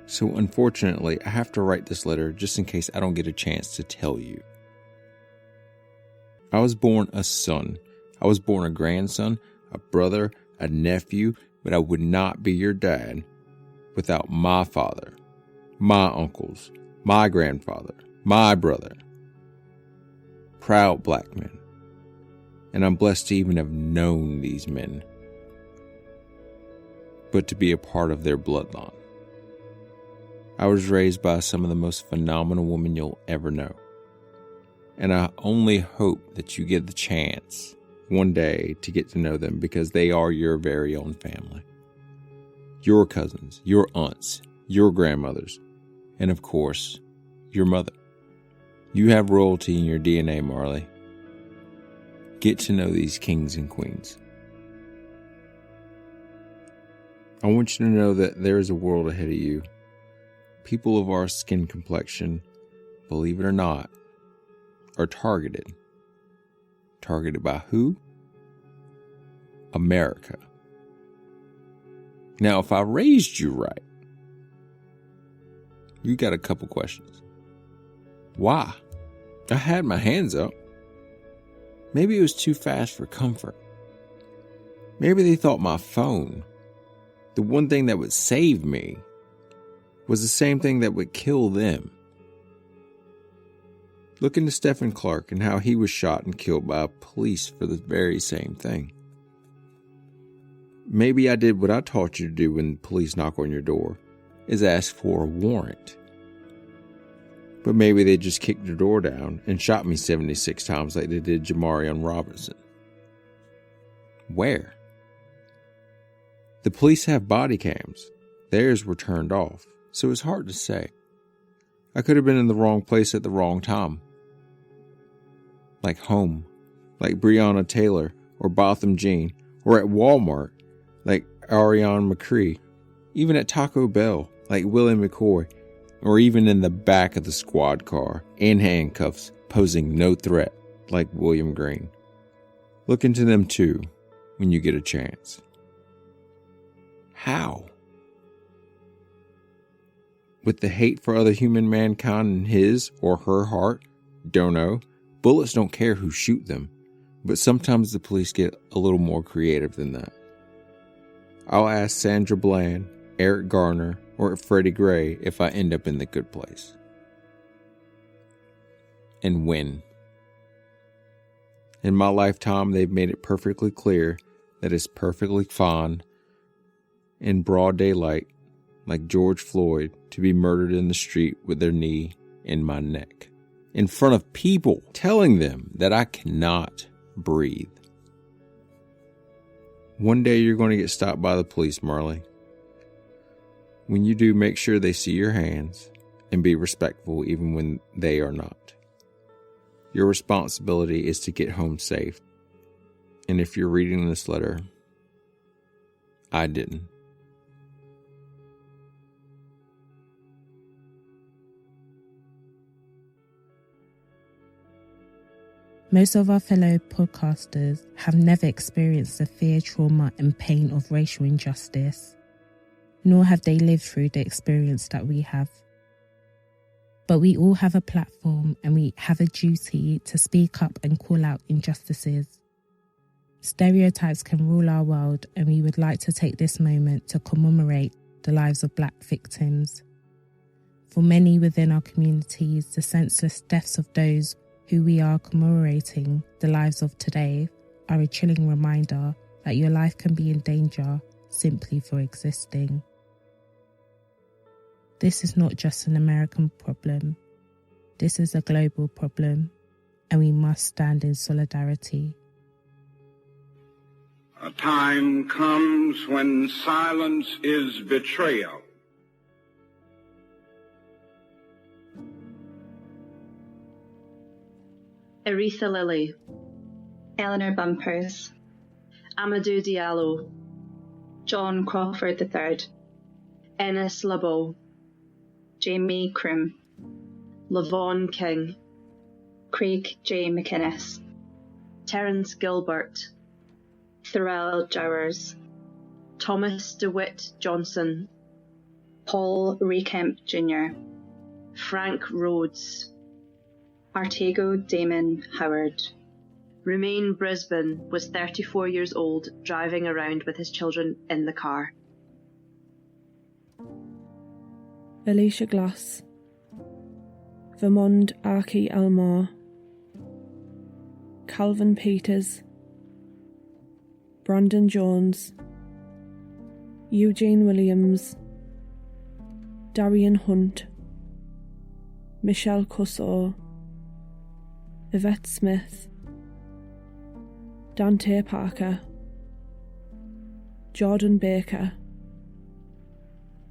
So unfortunately, I have to write this letter just in case I don't get a chance to tell you. I was born a son. I was born a grandson, a brother, a nephew, but I would not be your dad without my father, my uncles, my grandfather, my brother. Proud black men. And I'm blessed to even have known these men, but to be a part of their bloodline. I was raised by some of the most phenomenal women you'll ever know. And I only hope that you get the chance one day to get to know them, because they are your very own family. Your cousins, your aunts, your grandmothers, and of course, your mother. You have royalty in your DNA, Marley. Get to know these kings and queens. I want you to know that there is a world ahead of you. People of our skin complexion, believe it or not, are targeted. Targeted by who? America. Now, if I raised you right, you got a couple questions. Why? I had my hands up. Maybe it was too fast for comfort. Maybe they thought my phone, the one thing that would save me, was the same thing that would kill them. Look into Stephen Clark and how he was shot and killed by police for the very same thing. Maybe I did what I taught you to do when police knock on your door, is ask for a warrant. But maybe they just kicked the door down and shot me 76 times like they did Jamarion Robinson. Where? The police have body cams. Theirs were turned off, so it's hard to say. I could have been in the wrong place at the wrong time. Like home, like Breonna Taylor or Botham Jean, or at Walmart, like Ariane McCree, even at Taco Bell, like Willie McCoy, or even in the back of the squad car, in handcuffs, posing no threat, like William Green. Look into them too, when you get a chance. How? With the hate for other human mankind in his or her heart? Don't know. Bullets don't care who shoot them, but sometimes the police get a little more creative than that. I'll ask Sandra Bland, Eric Garner, or Freddie Gray if I end up in the good place. And when. In my lifetime, they've made it perfectly clear that it's perfectly fine in broad daylight, like George Floyd, to be murdered in the street with their knee in my neck, in front of people, telling them that I cannot breathe. One day you're going to get stopped by the police, Marley. When you do, make sure they see your hands and be respectful even when they are not. Your responsibility is to get home safe. And if you're reading this letter, I didn't. Most of our fellow podcasters have never experienced the fear, trauma, and pain of racial injustice, nor have they lived through the experience that we have. But we all have a platform and we have a duty to speak up and call out injustices. Stereotypes can rule our world, and we would like to take this moment to commemorate the lives of Black victims. For many within our communities, the senseless deaths of those who we are commemorating the lives of today are a chilling reminder that your life can be in danger simply for existing. This is not just an American problem. This is a global problem, and we must stand in solidarity. A time comes when silence is betrayal. Aretha Lilly, Eleanor Bumpers, Amadou Diallo, John Crawford III, Ennis LeBeau, Jamie Krim, Lavon King, Craig J. McInnes, Terence Gilbert, Thurell Jowers, Thomas DeWitt Johnson, Paul Recamp Jr., Frank Rhodes, Artego Damon Howard. Romain Brisbane was 34 years old, driving around with his children in the car. Alicia Glass, Vermond Archie Almar, Calvin Peters, Brandon Jones, Eugene Williams, Darian Hunt, Michelle Cussor, Yvette Smith, Dante Parker, Jordan Baker,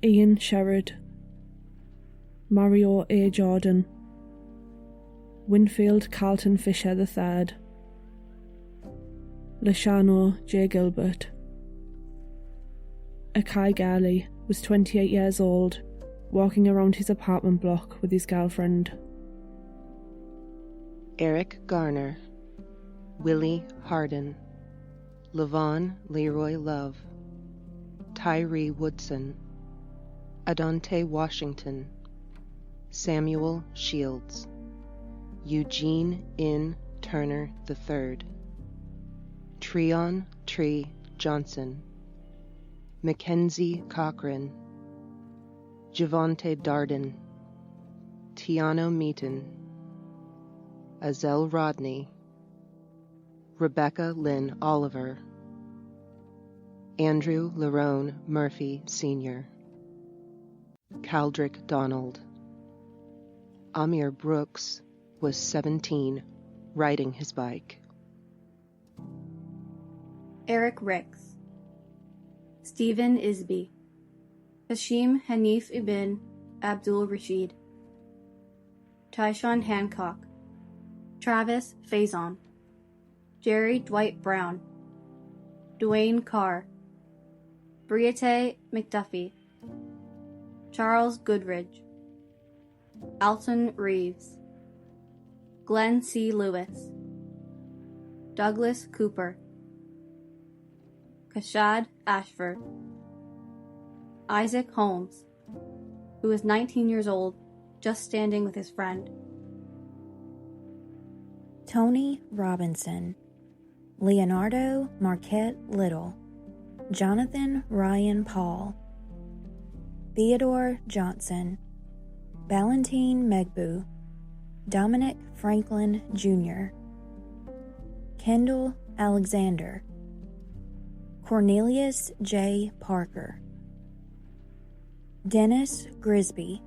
Ian Sherrod, Mario A. Jordan, Winfield Carlton Fisher III, Lashano J. Gilbert. Akai Gali was 28 years old, walking around his apartment block with his girlfriend. Eric Garner, Willie Harden, Levon Leroy Love, Tyree Woodson, Adante Washington, Samuel Shields, Eugene N. Turner III, Treon Tree Johnson, Mackenzie Cochran, Javonte Darden, Tiano Meaton, Azel Rodney, Rebecca Lynn Oliver, Andrew Lerone Murphy Sr., Caldrick Donald. Amir Brooks was 17, riding his bike. Eric Ricks, Stephen Isby, Hashim Hanif Ibn Abdul Rashid, Tyshawn Hancock, Travis Faison, Jerry Dwight Brown, Dwayne Carr, Briate McDuffie, Charles Goodridge, Alton Reeves, Glenn C. Lewis, Douglas Cooper, Kashad Ashford, Isaac Holmes, who was 19 years old, just standing with his friend. Tony Robinson, Leonardo Marquette Little, Jonathan Ryan Paul, Theodore Johnson, Valentine Megbu, Dominic Franklin Jr., Kendall Alexander, Cornelius J. Parker, Dennis Grisby,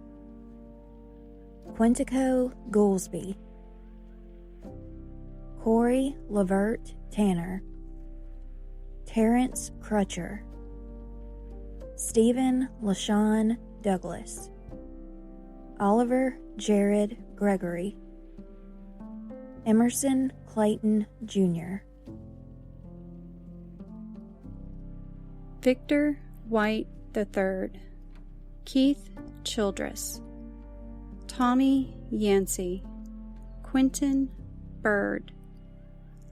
Quintico Goolsby, Corey Lavert Tanner, Terrence Crutcher, Stephen LaShawn Douglas, Oliver Jared Gregory, Emerson Clayton Jr., Victor White III, Keith Childress, Tommy Yancey, Quentin Bird,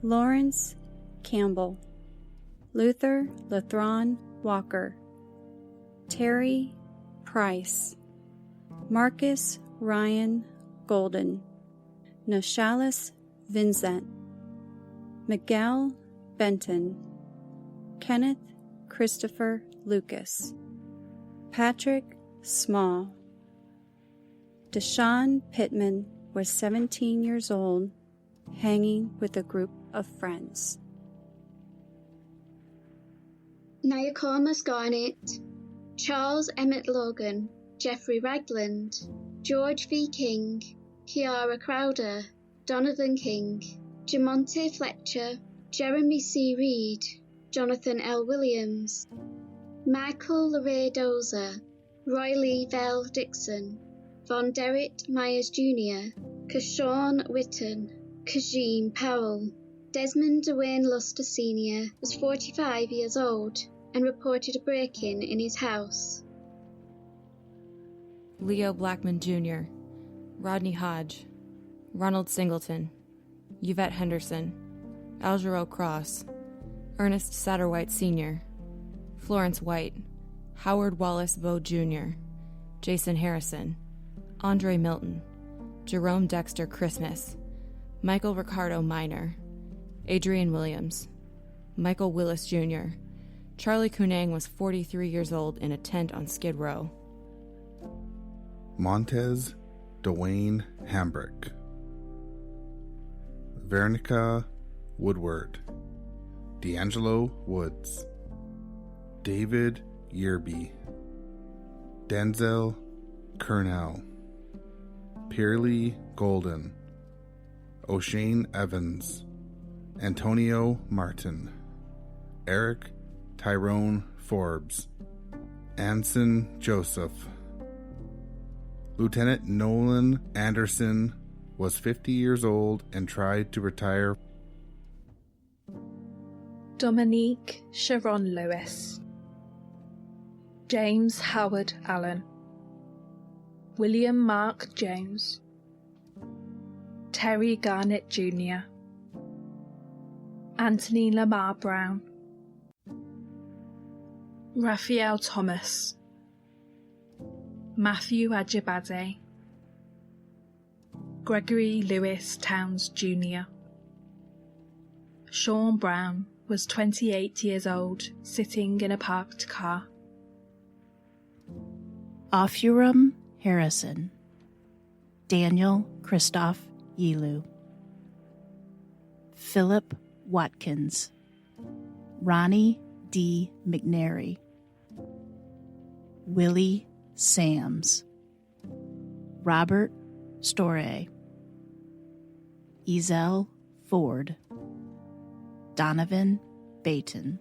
Lawrence Campbell, Luther Lathron Walker, Terry Price, Marcus Ryan Golden, Noshalis Vincent, Miguel Benton, Kenneth Christopher Lucas, Patrick Small. Deshaun Pittman was 17 years old, hanging with a group of friends. Nyakomas Garnett, Charles Emmett Logan, Jeffrey Ragland, George V. King, Kiara Crowder, Donovan King, Jamonte Fletcher, Jeremy C. Reed, Jonathan L. Williams, Michael LeRae Dozer, Roy Lee Vell Dixon, Von Derrick Myers Jr., Kashawn Witten, Kajim Powell. Desmond Dwayne Luster Sr. was 45 years old and reported a break-in in his house. Leo Blackman Jr., Rodney Hodge, Ronald Singleton, Yvette Henderson, Algerot Cross, Ernest Satterwhite Sr., Florence White, Howard Wallace Bowe Jr., Jason Harrison, Andre Milton, Jerome Dexter Christmas, Michael Ricardo Minor, Adrian Williams, Michael Willis Jr. Charlie Kunang was 43 years old in a tent on Skid Row. Montez Dwayne Hambrick, Veronica Woodward, D'Angelo Woods, David Yerby, Denzel Kernell, Pearlie Golden, O'Shane Evans, Antonio Martin, Eric Tyrone Forbes, Anson Joseph. Lieutenant Nolan Anderson was 50 years old and tried to retire. Dominique Sharon Lewis, James Howard Allen, William Mark Jones, Terry Garnett Jr., Anthony Lamar Brown, Raphael Thomas, Matthew Ajibade, Gregory Lewis Towns Jr. Sean Brown was 28 years old, sitting in a parked car. Afuram Harrison, Daniel Christoph Yilu, Philip Watkins, Ronnie D. McNary, Willie Sams, Robert Storey, Ezel Ford, Donovan Bayton,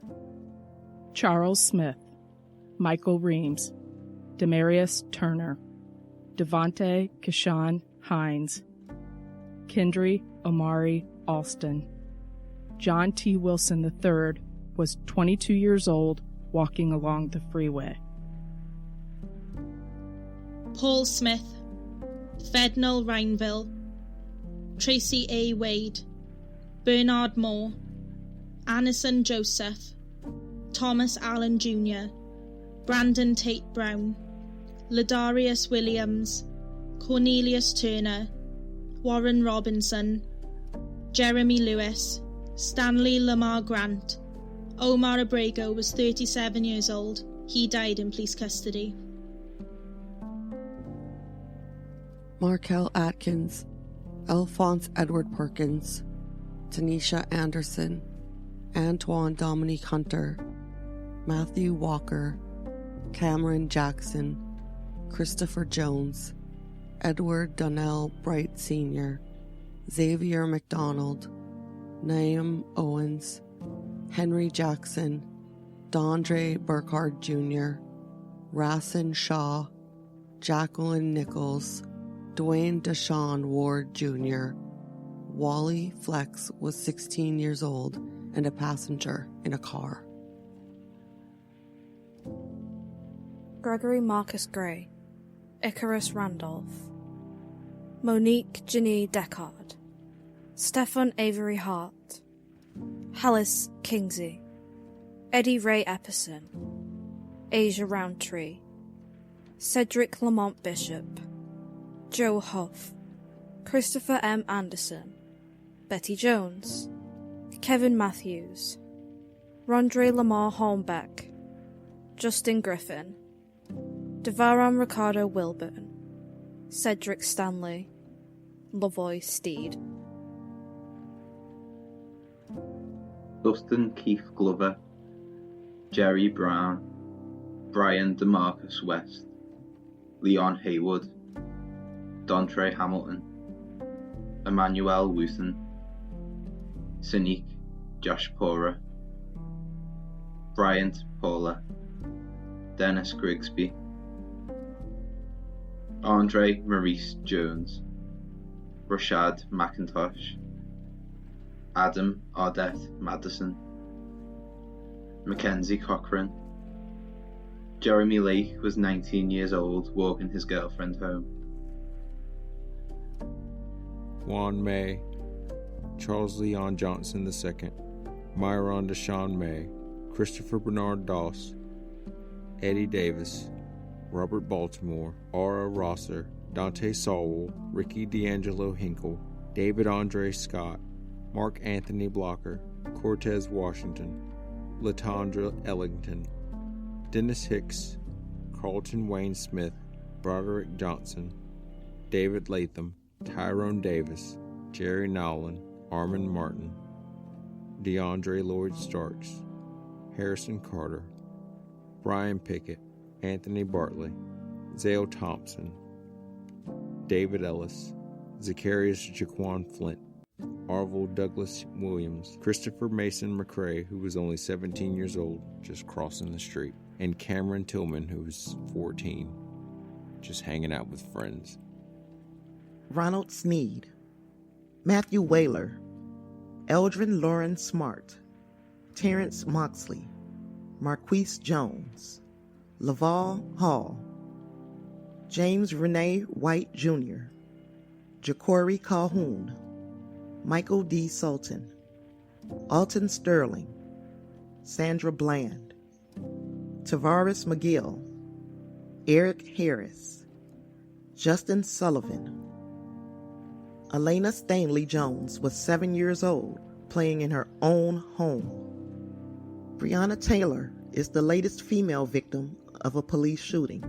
Charles Smith, Michael Reams, Demarius Turner, Devontae Kashawn Hines, Kendry Omari Alston. John T. Wilson III was 22 years old walking along the freeway. Paul Smith, Fednal Reinville, Tracy A. Wade, Bernard Moore, Anison Joseph, Thomas Allen Jr., Brandon Tate Brown, Ladarius Williams, Cornelius Turner, Warren Robinson, Jeremy Lewis, Stanley Lamar Grant. Omar Abrego was 37 years old. He died in police custody. Markel Atkins, Alphonse Edward Perkins, Tanisha Anderson, Antoine Dominique Hunter, Matthew Walker, Cameron Jackson, Christopher Jones, Edward Donnell Bright Sr., Xavier McDonald, Naeem Owens, Henry Jackson, Dondre Burkhardt Jr., Racine Shaw, Jacqueline Nichols, Dwayne Deshawn Ward Jr. Wally Flex was 16 years old and a passenger in a car. Gregory Marcus Gray, Icarus Randolph, Monique Ginny Deckard, Stefan Avery Hart, Hallis Kingsey, Eddie Ray Epperson, Asia Roundtree, Cedric Lamont Bishop, Joe Huff, Christopher M. Anderson, Betty Jones, Kevin Matthews, Rondre Lamar Hornbeck, Justin Griffin, Devaron Ricardo Wilburn, Cedric Stanley, Lavoy Steed. Dustin Keith Glover, Jerry Brown, Brian DeMarcus West, Leon Haywood, Dontre Hamilton, Emmanuel Wooten, Sinique Jashpora, Bryant Paula, Dennis Grigsby, Andre Maurice Jones, Rashad McIntosh, Adam Ardeth Madison, Mackenzie Cochran. Jeremy Lake was 19 years old, walking his girlfriend home. Juan May, Charles Leon Johnson II, Myron Deshawn May, Christopher Bernard Doss, Eddie Davis, Robert Baltimore, Aura Rosser, Dante Sowell, Ricky D'Angelo Hinkle, David Andre Scott, Mark Anthony Blocker, Cortez Washington, Latondra Ellington, Dennis Hicks, Carlton Wayne Smith, Broderick Johnson, David Latham, Tyrone Davis, Jerry Nowlin, Armand Martin, DeAndre Lloyd Starks, Harrison Carter, Brian Pickett, Anthony Bartley, Zale Thompson, David Ellis, Zacharias Jaquan Flint, Arvil Douglas Williams, Christopher Mason McCrae, who was only 17 years old, just crossing the street, and Cameron Tillman, who was 14, just hanging out with friends. Ronald Sneed, Matthew Whaler, Eldrin Lauren Smart, Terrence Moxley, Marquise Jones, Laval Hall, James Renee White Jr., Ja'Cory Calhoun, Michael D. Sultan, Alton Sterling, Sandra Bland, Tavares McGill, Eric Harris, Justin Sullivan. Elena Stanley Jones was 7 years old, playing in her own home. Breonna Taylor is the latest female victim of a police shooting.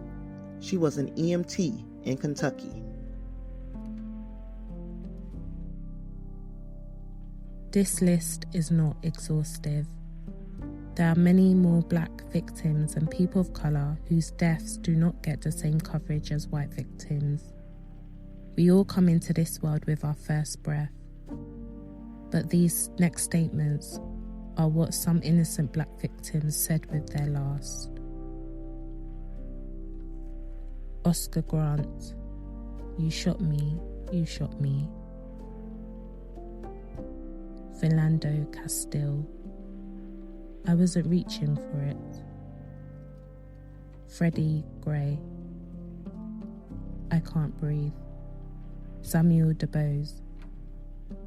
She was an EMT in Kentucky. This list is not exhaustive. There are many more black victims and people of colour whose deaths do not get the same coverage as white victims. We all come into this world with our first breath. But these next statements are what some innocent black victims said with their last. Oscar Grant, you shot me, you shot me. Philando Castile, I wasn't reaching for it. Freddie Gray, I can't breathe. Samuel DeBose,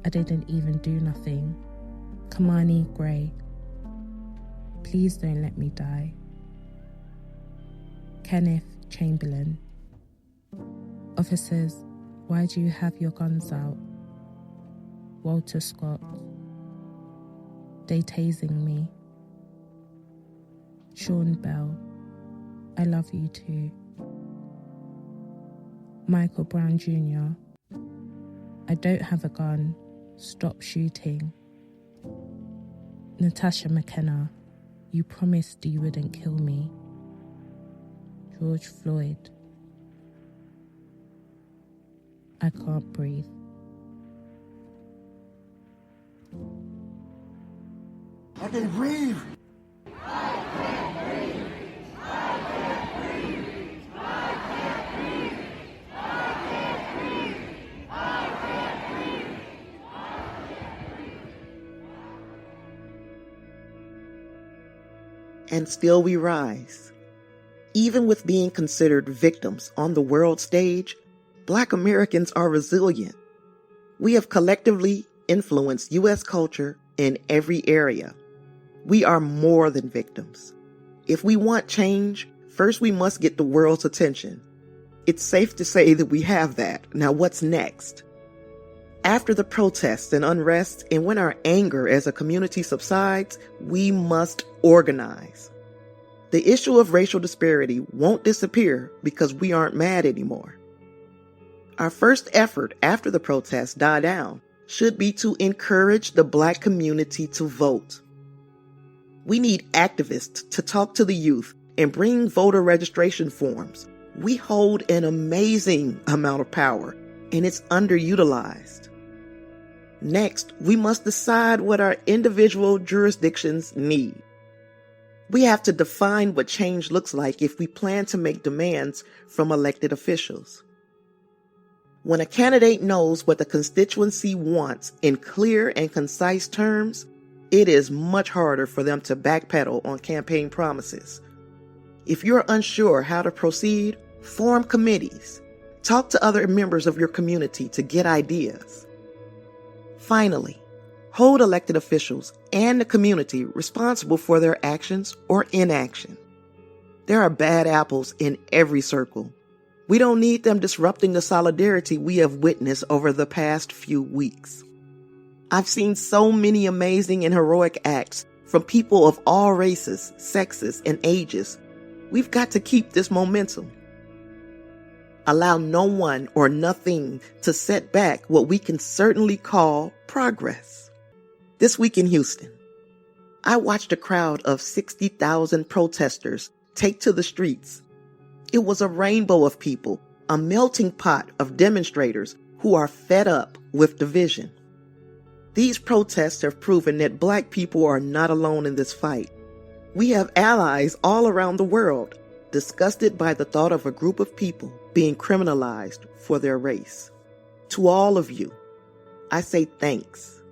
I didn't even do nothing. Kamani Gray, please don't let me die. Kenneth Chamberlain, officers, why do you have your guns out? Walter Scott, they tasing me. Sean Bell, I love you too. Michael Brown Jr., I don't have a gun, stop shooting. Natasha McKenna, you promised you wouldn't kill me. George Floyd, I can't breathe. I can breathe. And still we rise. Even with being considered victims on the world stage, Black Americans are resilient. We have collectively influenced U.S. culture in every area. We are more than victims. If we want change, first we must get the world's attention. It's safe to say that we have that. Now what's next? After the protests and unrest, and when our anger as a community subsides, we must organize. The issue of racial disparity won't disappear because we aren't mad anymore. Our first effort after the protests die down should be to encourage the Black community to vote. We need activists to talk to the youth and bring voter registration forms. We hold an amazing amount of power, and it's underutilized. Next, we must decide what our individual jurisdictions need. We have to define what change looks like if we plan to make demands from elected officials. When a candidate knows what the constituency wants in clear and concise terms, it is much harder for them to backpedal on campaign promises. If you're unsure how to proceed, form committees. Talk to other members of your community to get ideas. Finally, hold elected officials and the community responsible for their actions or inaction. There are bad apples in every circle. We don't need them disrupting the solidarity we have witnessed over the past few weeks. I've seen so many amazing and heroic acts from people of all races, sexes, and ages. We've got to keep this momentum. Allow no one or nothing to set back what we can certainly call progress. This week in Houston, I watched a crowd of 60,000 protesters take to the streets. It was a rainbow of people, a melting pot of demonstrators who are fed up with division. These protests have proven that Black people are not alone in this fight. We have allies all around the world, disgusted by the thought of a group of people being criminalized for their race. To all of you, I say thanks.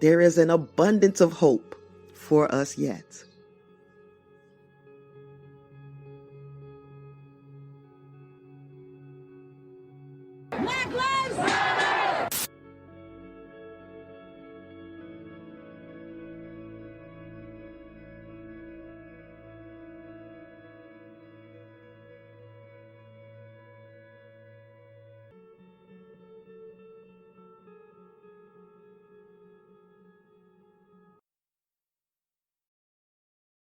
There is an abundance of hope for us yet. Wow!